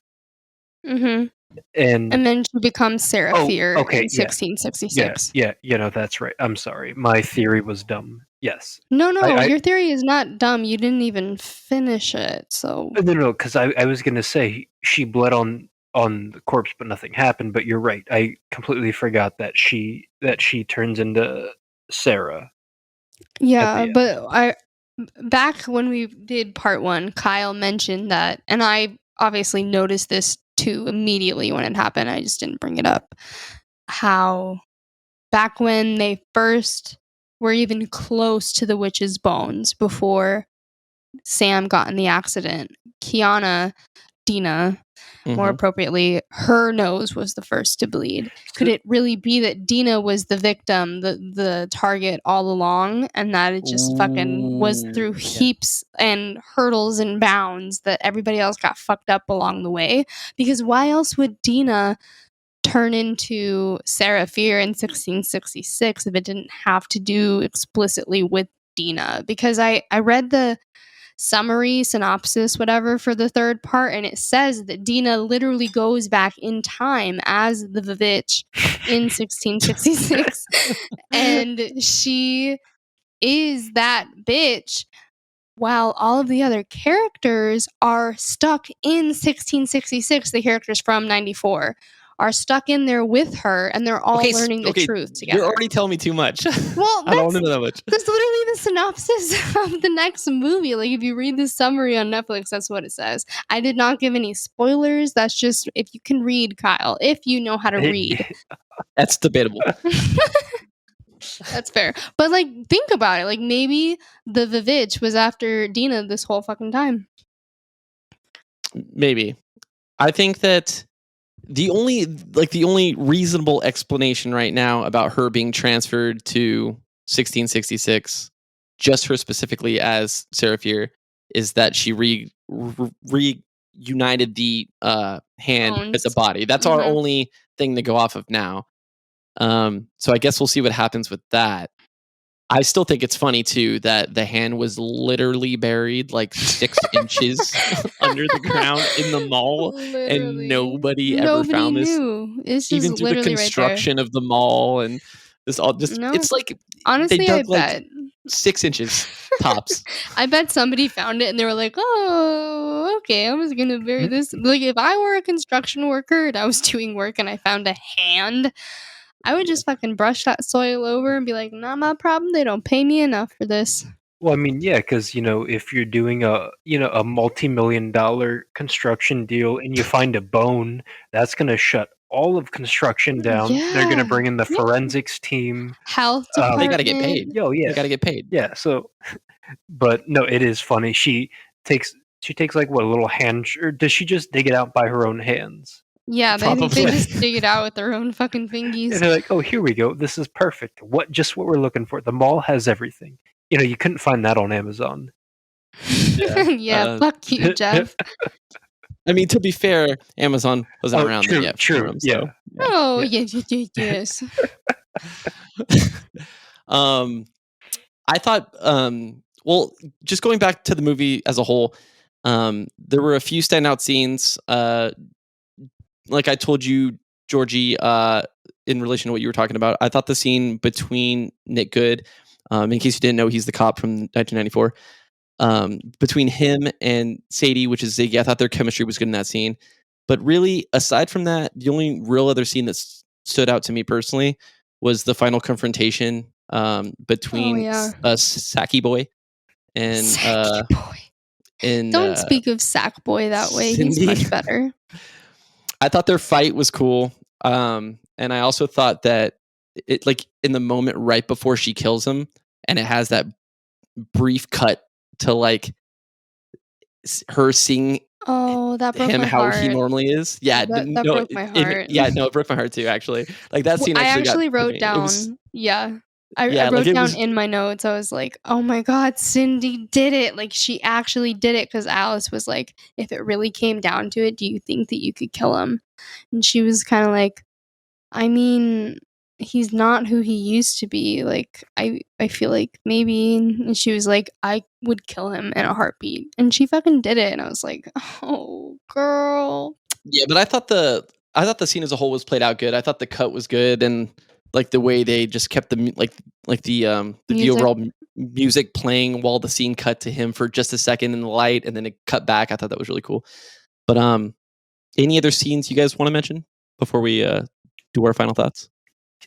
Speaker 2: Mm-hmm.
Speaker 3: and
Speaker 2: And then she becomes Sarah Fier
Speaker 3: okay,
Speaker 2: in
Speaker 3: yeah,
Speaker 2: 1666.
Speaker 3: yeah. That's right. I'm sorry, my theory was dumb. Yes,
Speaker 2: No,
Speaker 3: I
Speaker 2: your theory is not dumb. You didn't even finish it. So
Speaker 3: no, because I was gonna say she bled on the corpse, but nothing happened. But you're right. I completely forgot that she turns into Sarah.
Speaker 2: yeah,
Speaker 3: end.
Speaker 2: but back when we did part 1, Kyle mentioned that, and I obviously noticed this too immediately when it happened. I just didn't bring it up. How back when they first were even close to the witch's bones before Sam got in the accident, Dina, more
Speaker 1: Mhm.
Speaker 2: appropriately, her nose was the first to bleed. Could it really be that Dina was the victim, the target all along, and that it just fucking was through
Speaker 1: Ooh, yeah.
Speaker 2: heaps and hurdles and bounds that everybody else got fucked up along the way? Because why else would Dina turn into Sarah Fier in 1666 if it didn't have to do explicitly with Dina? Because I read the summary, synopsis, whatever, for the third part, and it says that Dina literally goes back in time as the Vivitch in 1666, and she is that bitch, while all of the other characters are stuck in 1666. The characters from 94 are stuck in there with her, and they're all learning the truth together.
Speaker 1: You're already telling me too much.
Speaker 2: Well,
Speaker 1: I don't want to know that much.
Speaker 2: that's literally the synopsis of the next movie. Like, if you read the summary on Netflix, that's what it says. I did not give any spoilers. That's just, if you can read, Kyle, if you know how to read.
Speaker 1: That's debatable.
Speaker 2: That's fair. But, like, think about it. Like, maybe the Vivitch was after Dina this whole fucking time.
Speaker 1: Maybe. I think that the only reasonable explanation right now about her being transferred to 1666, just her specifically as Sarah Fier, is that she reunited the hand with the body. That's our only thing to go off of now. So I guess we'll see what happens with that. I still think it's funny too that the hand was literally buried like 6 inches under the ground in the mall, and nobody ever found this.
Speaker 2: It's just
Speaker 1: even through the construction of the mall, and this all just it's like
Speaker 2: honestly,
Speaker 1: they dug
Speaker 2: I bet
Speaker 1: 6 inches tops.
Speaker 2: I bet somebody found it and they were like, "Oh, okay, I was gonna bury this." Like, if I were a construction worker and I was doing work and I found a hand, I would just fucking brush that soil over and be like, "Not my problem. They don't pay me enough for this."
Speaker 3: Well, I mean, yeah, because if you're doing a multi-million-dollar construction deal and you find a bone, that's gonna shut all of construction down. They're gonna bring in the forensics team,
Speaker 2: health department.
Speaker 1: They gotta get paid.
Speaker 3: Oh yeah,
Speaker 1: They gotta get paid.
Speaker 3: yeah. So, but no, it is funny. She takes like what, a little hand, or does she just dig it out by her own hands?
Speaker 2: Yeah, I think they just dig it out with their own fucking fingies.
Speaker 3: And they're like, "Oh, here we go. This is perfect. Just what we're looking for. The mall has everything. You couldn't find that on Amazon."
Speaker 2: Yeah, fuck you, Jeff.
Speaker 1: I mean, to be fair, Amazon wasn't around then yet.
Speaker 3: True.
Speaker 1: Yeah.
Speaker 2: Oh, yes.
Speaker 1: I thought, well, just going back to the movie as a whole, there were a few standout scenes. Like I told you, Georgie, in relation to what you were talking about, I thought the scene between Nick Good, in case you didn't know, he's the cop from 1994, between him and Sadie, which is Ziggy, I thought their chemistry was good in that scene. But really, aside from that, the only real other scene that stood out to me personally was the final confrontation between Sacky Boy and
Speaker 2: Sacky Boy. Don't speak of Sack Boy that way.
Speaker 1: Cindy.
Speaker 2: He's much better.
Speaker 1: I thought their fight was cool, and I also thought that it, like, in the moment right before she kills him, and it has that brief cut to like her seeing
Speaker 2: that broke
Speaker 1: him
Speaker 2: my
Speaker 1: how
Speaker 2: heart.
Speaker 1: he normally is. Yeah,
Speaker 2: that broke my heart.
Speaker 1: It broke my heart too. Actually, like that scene.
Speaker 2: I actually wrote down. I wrote down in my notes. I was like, "Oh my god, Cindy did it! Like, she actually did it." Because Alice was like, "If it really came down to it, do you think that you could kill him?" And she was kind of like, "I mean, he's not who he used to be. Like, I feel like maybe." And she was like, "I would kill him in a heartbeat," and she fucking did it. And I was like, "Oh, girl."
Speaker 1: Yeah, but I thought the scene as a whole was played out good. I thought the cut was good, and like the way they just kept the overall music playing while the scene cut to him for just a second in the light, and then it cut back. I thought that was really cool. But any other scenes you guys want to mention before we do our final thoughts?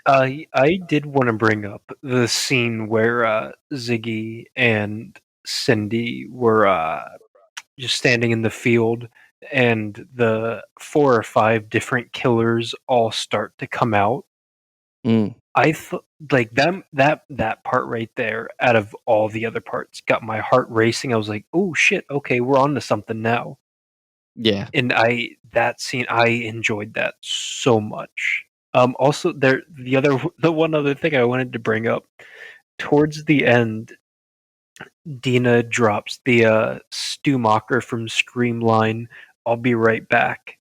Speaker 3: I did want to bring up the scene where Ziggy and Cindy were just standing in the field, and the 4 or 5 different killers all start to come out. I thought like that part right there, out of all the other parts, got my heart racing. I was like, "Oh shit! Okay, we're on to something now."
Speaker 1: Yeah,
Speaker 3: and that scene, I enjoyed that so much. Also, the one other thing I wanted to bring up, towards the end, Dina drops the Stu Macher from Scream line, "I'll be right back."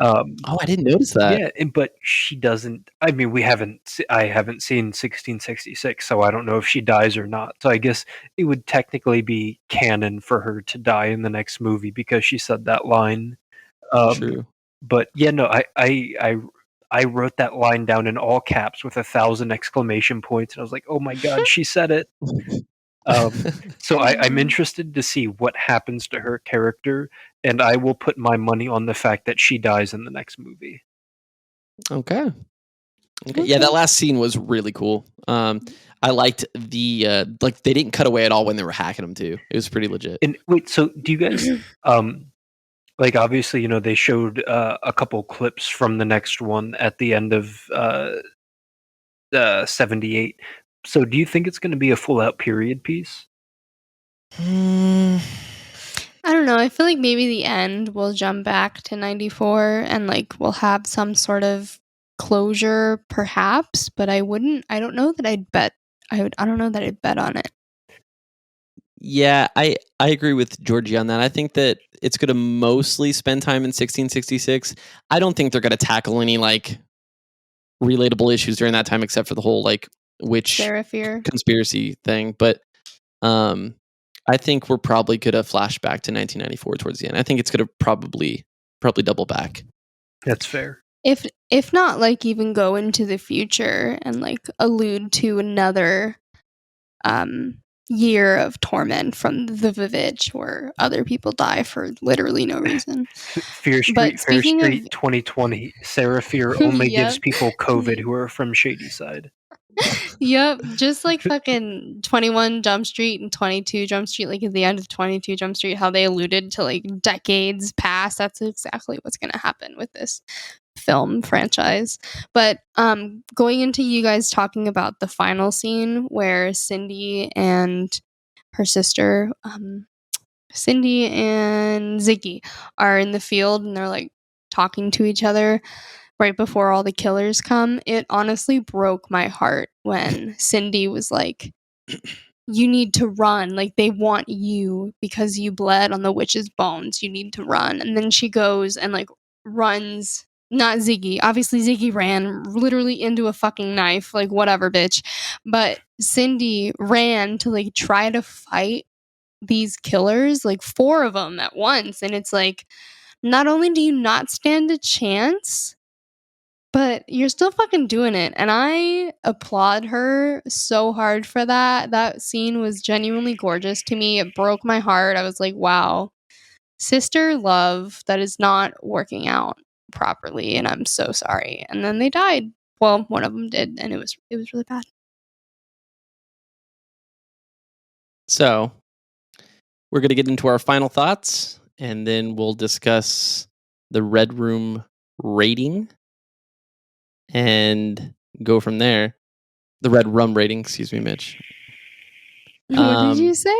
Speaker 1: Oh, I didn't notice that.
Speaker 3: Yeah, but she doesn't. I mean, I haven't seen 1666, so I don't know if she dies or not. So I guess it would technically be canon for her to die in the next movie because she said that line.
Speaker 1: True.
Speaker 3: But yeah, no, I wrote that line down in all caps with 1,000 exclamation points, and I was like, "Oh my god, she said it!" So I'm interested to see what happens to her character, and I will put my money on the fact that she dies in the next movie.
Speaker 1: Okay. Yeah, that last scene was really cool. I liked the like they didn't cut away at all when they were hacking them too. It was pretty legit.
Speaker 3: And wait, so do you guys like obviously they showed a couple clips from the next one at the end of 78. So do you think it's going to be a full out period piece?
Speaker 2: I don't know. I feel like maybe the end will jump back to 94 and like we'll have some sort of closure perhaps, but I don't know that I'd bet I don't know that I'd bet on it.
Speaker 1: Yeah, I agree with Georgie on that. I think that it's going to mostly spend time in 1666. I don't think they're going to tackle any like relatable issues during that time except for the whole like witch
Speaker 2: Sarah Fier
Speaker 1: conspiracy thing, but I think we're probably going to flash back to 1994 towards the end. I think it's going to probably double back.
Speaker 3: That's fair.
Speaker 2: If not like even go into the future and like allude to another year of torment from the Vivitch where other people die for literally no reason.
Speaker 3: Fear Street,
Speaker 2: But
Speaker 3: Fair
Speaker 2: speaking
Speaker 3: Street
Speaker 2: of
Speaker 3: 2020. Sarah Fier only gives
Speaker 2: Yep.
Speaker 3: people COVID who are from Shadyside.
Speaker 2: Yep, just like fucking 21 Jump Street and 22 Jump Street, like at the end of 22 Jump Street, how they alluded to like decades past. That's exactly what's going to happen with this film franchise. But going into you guys talking about the final scene where Cindy and her sister, Cindy and Ziggy, are in the field and they're like talking to each other right before all the killers come. It honestly broke my heart when Cindy was like, you need to run. Like, they want you because you bled on the witch's bones. You need to run. And then she goes and like runs. Not Ziggy. Obviously, Ziggy ran literally into a fucking knife. Like, whatever, bitch. But Cindy ran to like try to fight these killers, like 4 of them at once. And it's like, not only do you not stand a chance, but you're still fucking doing it. And I applaud her so hard for that. That scene was genuinely gorgeous to me. It broke my heart. I was like, wow, sister love that is not working out properly. And I'm so sorry. And then they died. Well, one of them did. And it was really bad.
Speaker 1: So we're going to get into our final thoughts and then we'll discuss the Red Room rating and go from there. The Red Rum rating, excuse me, Mitch.
Speaker 2: What did you say?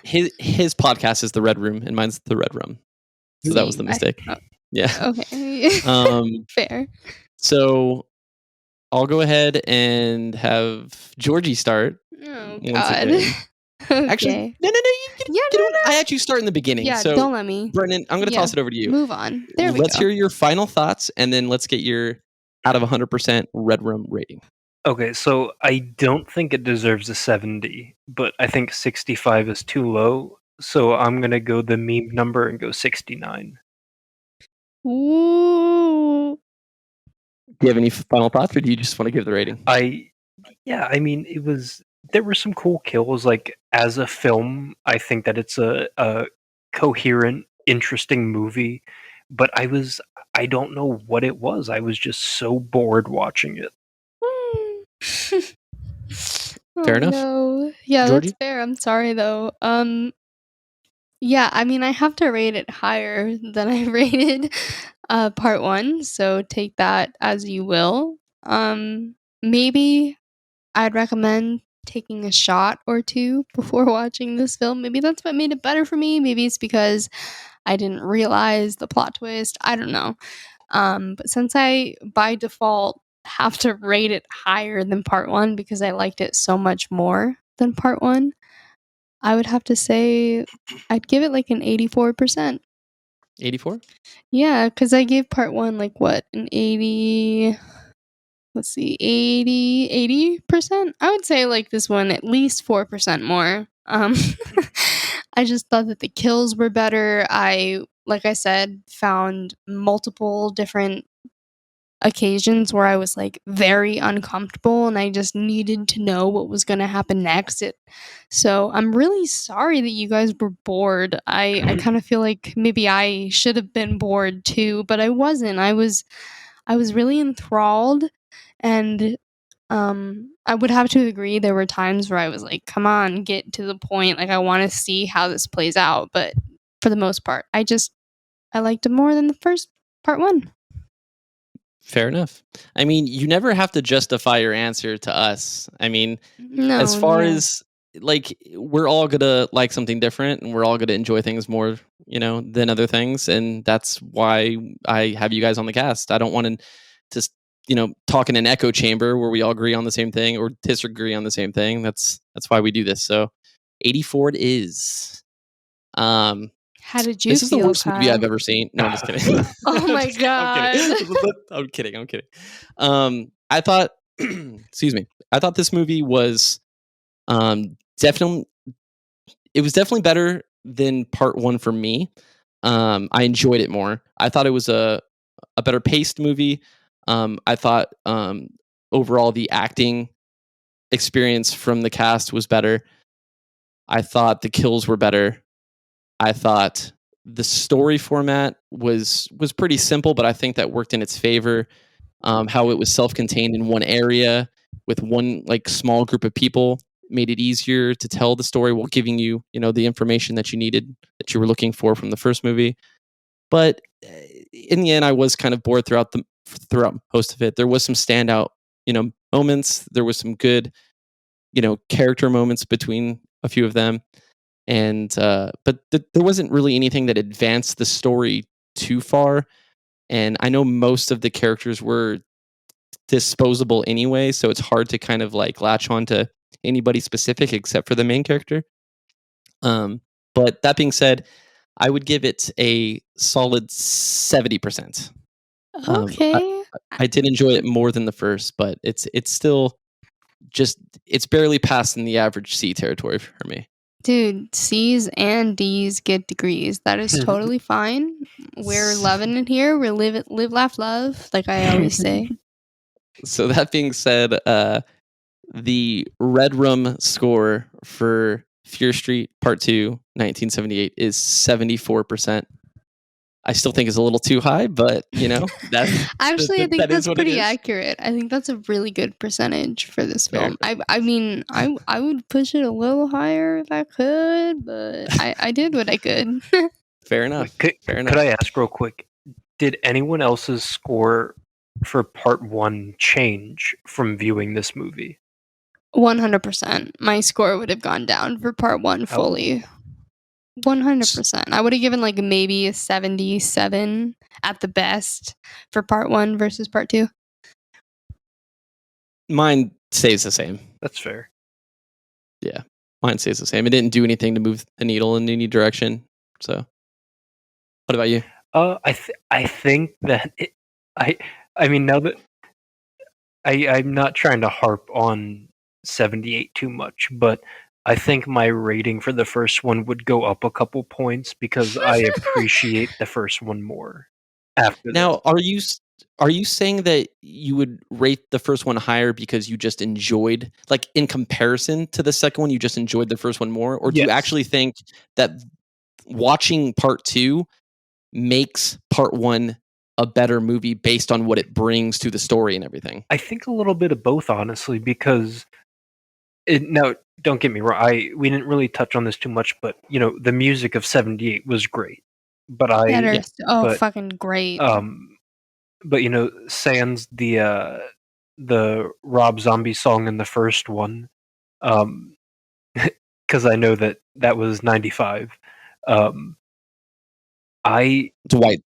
Speaker 1: His podcast is the Red Room and mine's the Red Rum. So that was the mistake. Yeah.
Speaker 2: Okay. Fair.
Speaker 1: So I'll go ahead and have Georgie start.
Speaker 2: Oh,
Speaker 1: once
Speaker 2: God.
Speaker 1: again.
Speaker 2: Okay.
Speaker 1: Actually, no. I had you start in the beginning.
Speaker 2: Yeah,
Speaker 1: so
Speaker 2: don't let me.
Speaker 1: Brennan, I'm going to toss it over to you.
Speaker 2: Move on. There we
Speaker 1: Let's
Speaker 2: go.
Speaker 1: hear your final thoughts, and then let's get your out of 100% Red Rum rating.
Speaker 3: Okay, so I don't think it deserves a 70, but I think 65 is too low. So I'm going to go the meme number and go 69.
Speaker 2: Ooh.
Speaker 1: Do you have any final thoughts, or do you just want to give the rating?
Speaker 3: I mean, there were some cool kills. Like, as a film, I think that it's a coherent, interesting movie, but I don't know what it was. I was just so bored watching it.
Speaker 1: Fair enough.
Speaker 2: No. Yeah,
Speaker 1: Georgie?
Speaker 2: that's fair. I'm sorry though. Yeah, I mean I have to rate it higher than I rated part 1, so take that as you will. Maybe I'd recommend taking a shot or 2 before watching this film. Maybe that's what made it better for me. Maybe it's because I didn't realize the plot twist. I don't know. But since I by default have to rate it higher than part 1 because I liked it so much more than part 1, I would have to say I'd give it like an 84%.
Speaker 1: 84?
Speaker 2: Yeah, because I gave part 1, like, what, an 80 let's see, 80%? I would say, like, this one at least 4% more. I just thought that the kills were better. Like I said, found multiple different occasions where I was, like, very uncomfortable and I just needed to know what was gonna happen next. So I'm really sorry that you guys were bored. I kinda feel like maybe I should have been bored too, but I wasn't. I was really enthralled, and I would have to agree there were times where I was like, "Come on, get to the point, like, I wanna see how this plays out," but for the most part, I liked it more than the first part 1.
Speaker 1: Fair enough. I mean, you never have to justify your answer to us. I mean, as
Speaker 2: No,
Speaker 1: far
Speaker 2: yeah.
Speaker 1: as like we're all gonna like something different and we're all gonna enjoy things more, than other things. And that's why I have you guys on the cast. I don't want to just, talk in an echo chamber where we all agree on the same thing or disagree on the same thing. That's why we do this. So 84 it is. Um
Speaker 2: How did you
Speaker 1: this is the
Speaker 2: feel,
Speaker 1: worst movie I've
Speaker 2: Kyle?
Speaker 1: ever seen. No, I'm just kidding.
Speaker 2: Oh
Speaker 1: I'm
Speaker 2: my
Speaker 1: just kidding. I'm
Speaker 2: god.
Speaker 1: kidding. I'm kidding. I thought, excuse me. I thought this movie was definitely. It was definitely better than part 1 for me. I enjoyed it more. I thought it was a better paced movie. I thought overall the acting experience from the cast was better. I thought the kills were better. I thought the story format was pretty simple, but I think that worked in its favor. How it was self-contained in one area with one like small group of people made it easier to tell the story while giving you, the information that you needed that you were looking for from the first movie. But in the end, I was kind of bored throughout most of it. There was some standout, moments. There was some good, character moments between a few of them, and but there wasn't really anything that advanced the story too far. And I know most of the characters were disposable anyway, so it's hard to kind of like latch on to anybody specific except for the main character. Um, but that being said, I would give it a solid 70%. I,
Speaker 2: Okay.
Speaker 1: I did enjoy it more than the first, but it's still just it's barely passing the average C territory for me.
Speaker 2: Dude, C's and D's get degrees. That is totally fine. We're loving it here. We're live, laugh, love, like I always say.
Speaker 1: So that being said, the Redrum score for Fear Street Part 2, 1978 is 74%. I still think it's a little too high, but
Speaker 2: Actually, I think
Speaker 1: that is
Speaker 2: that's
Speaker 1: what it
Speaker 2: pretty
Speaker 1: is.
Speaker 2: accurate. I think that's a really good percentage for this
Speaker 1: Fair
Speaker 2: film. I mean, I would push it a little higher if I could, but I did what I could.
Speaker 1: Fair enough. Fair enough.
Speaker 3: Could I ask real quick? Did anyone else's score for part 1 change from viewing this movie?
Speaker 2: 100%. My score would have gone down for part 1 fully. 100%. I would have given like maybe a 77 at the best for part 1 versus part 2.
Speaker 1: Mine stays the same.
Speaker 3: That's fair.
Speaker 1: Yeah, mine stays the same. It didn't do anything to move the needle in any direction. So, what about you?
Speaker 3: I think that I mean, now that I'm not trying to harp on 78 too much, but I think my rating for the first one would go up a couple points because I appreciate the first one more after this.
Speaker 1: Now, are you saying that you would rate the first one higher because you just enjoyed, like in comparison to the second one, you just enjoyed the first one more, or do you
Speaker 3: Yes.
Speaker 1: actually think that watching part 2 makes part 1 a better movie based on what it brings to the story and everything?
Speaker 3: I think a little bit of both, honestly, because now don't get me wrong, we didn't really touch on this too much, but the music of 78 was great. But
Speaker 2: Better. Oh,
Speaker 3: but
Speaker 2: fucking great.
Speaker 3: but sans the Rob Zombie song in the first one, because I know that was 95.
Speaker 1: It's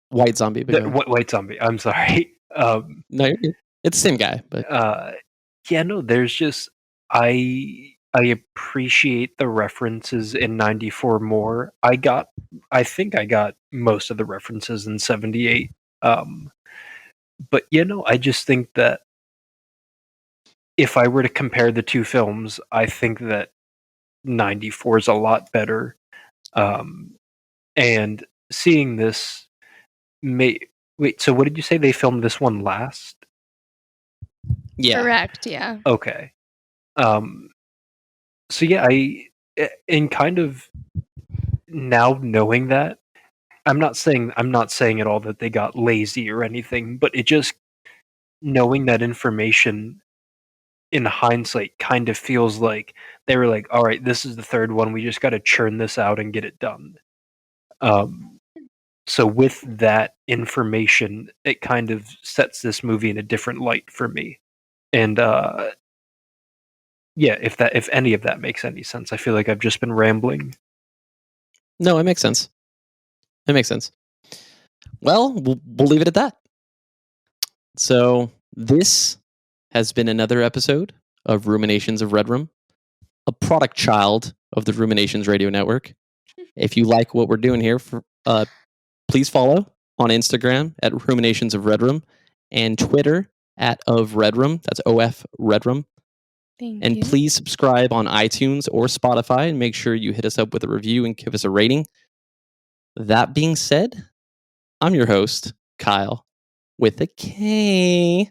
Speaker 1: white zombie, but go ahead.
Speaker 3: White Zombie. I'm sorry.
Speaker 1: No, you're good. It's the same guy, but
Speaker 3: Yeah, no, there's just I I appreciate the references in 94 more. I think I got most of the references in 78. But I just think that if I were to compare the two films, I think that 94 is a lot better. And seeing this wait, so what did you say they filmed this one last?
Speaker 1: Yeah.
Speaker 2: Correct, yeah.
Speaker 3: Okay. So yeah, and kind of now knowing that, I'm not saying at all that they got lazy or anything, but it just knowing that information in hindsight kind of feels like they were like, all right, this is the third one. We just got to churn this out and get it done. So with that information, it kind of sets this movie in a different light for me. And yeah, if any of that makes any sense, I feel like I've just been rambling.
Speaker 1: No, it makes sense. It makes sense. Well, we'll leave it at that. So this has been another episode of Ruminations of Redrum, a product child of the Ruminations Radio Network. If you like what we're doing here, please follow on Instagram at Ruminations of Redrum and Twitter at of Redrum. That's OF Redrum.
Speaker 2: Thank
Speaker 1: And
Speaker 2: you.
Speaker 1: please subscribe on iTunes or Spotify and make sure you hit us up with a review and give us a rating. That being said, I'm your host, Kyle, with a K.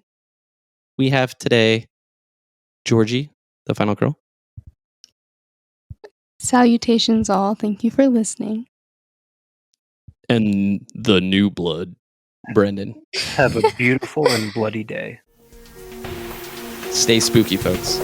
Speaker 1: We have today Georgie, the final girl.
Speaker 2: Salutations all. Thank you for listening.
Speaker 1: And the new blood, Brendan.
Speaker 3: Have a beautiful and bloody day.
Speaker 1: Stay spooky, folks.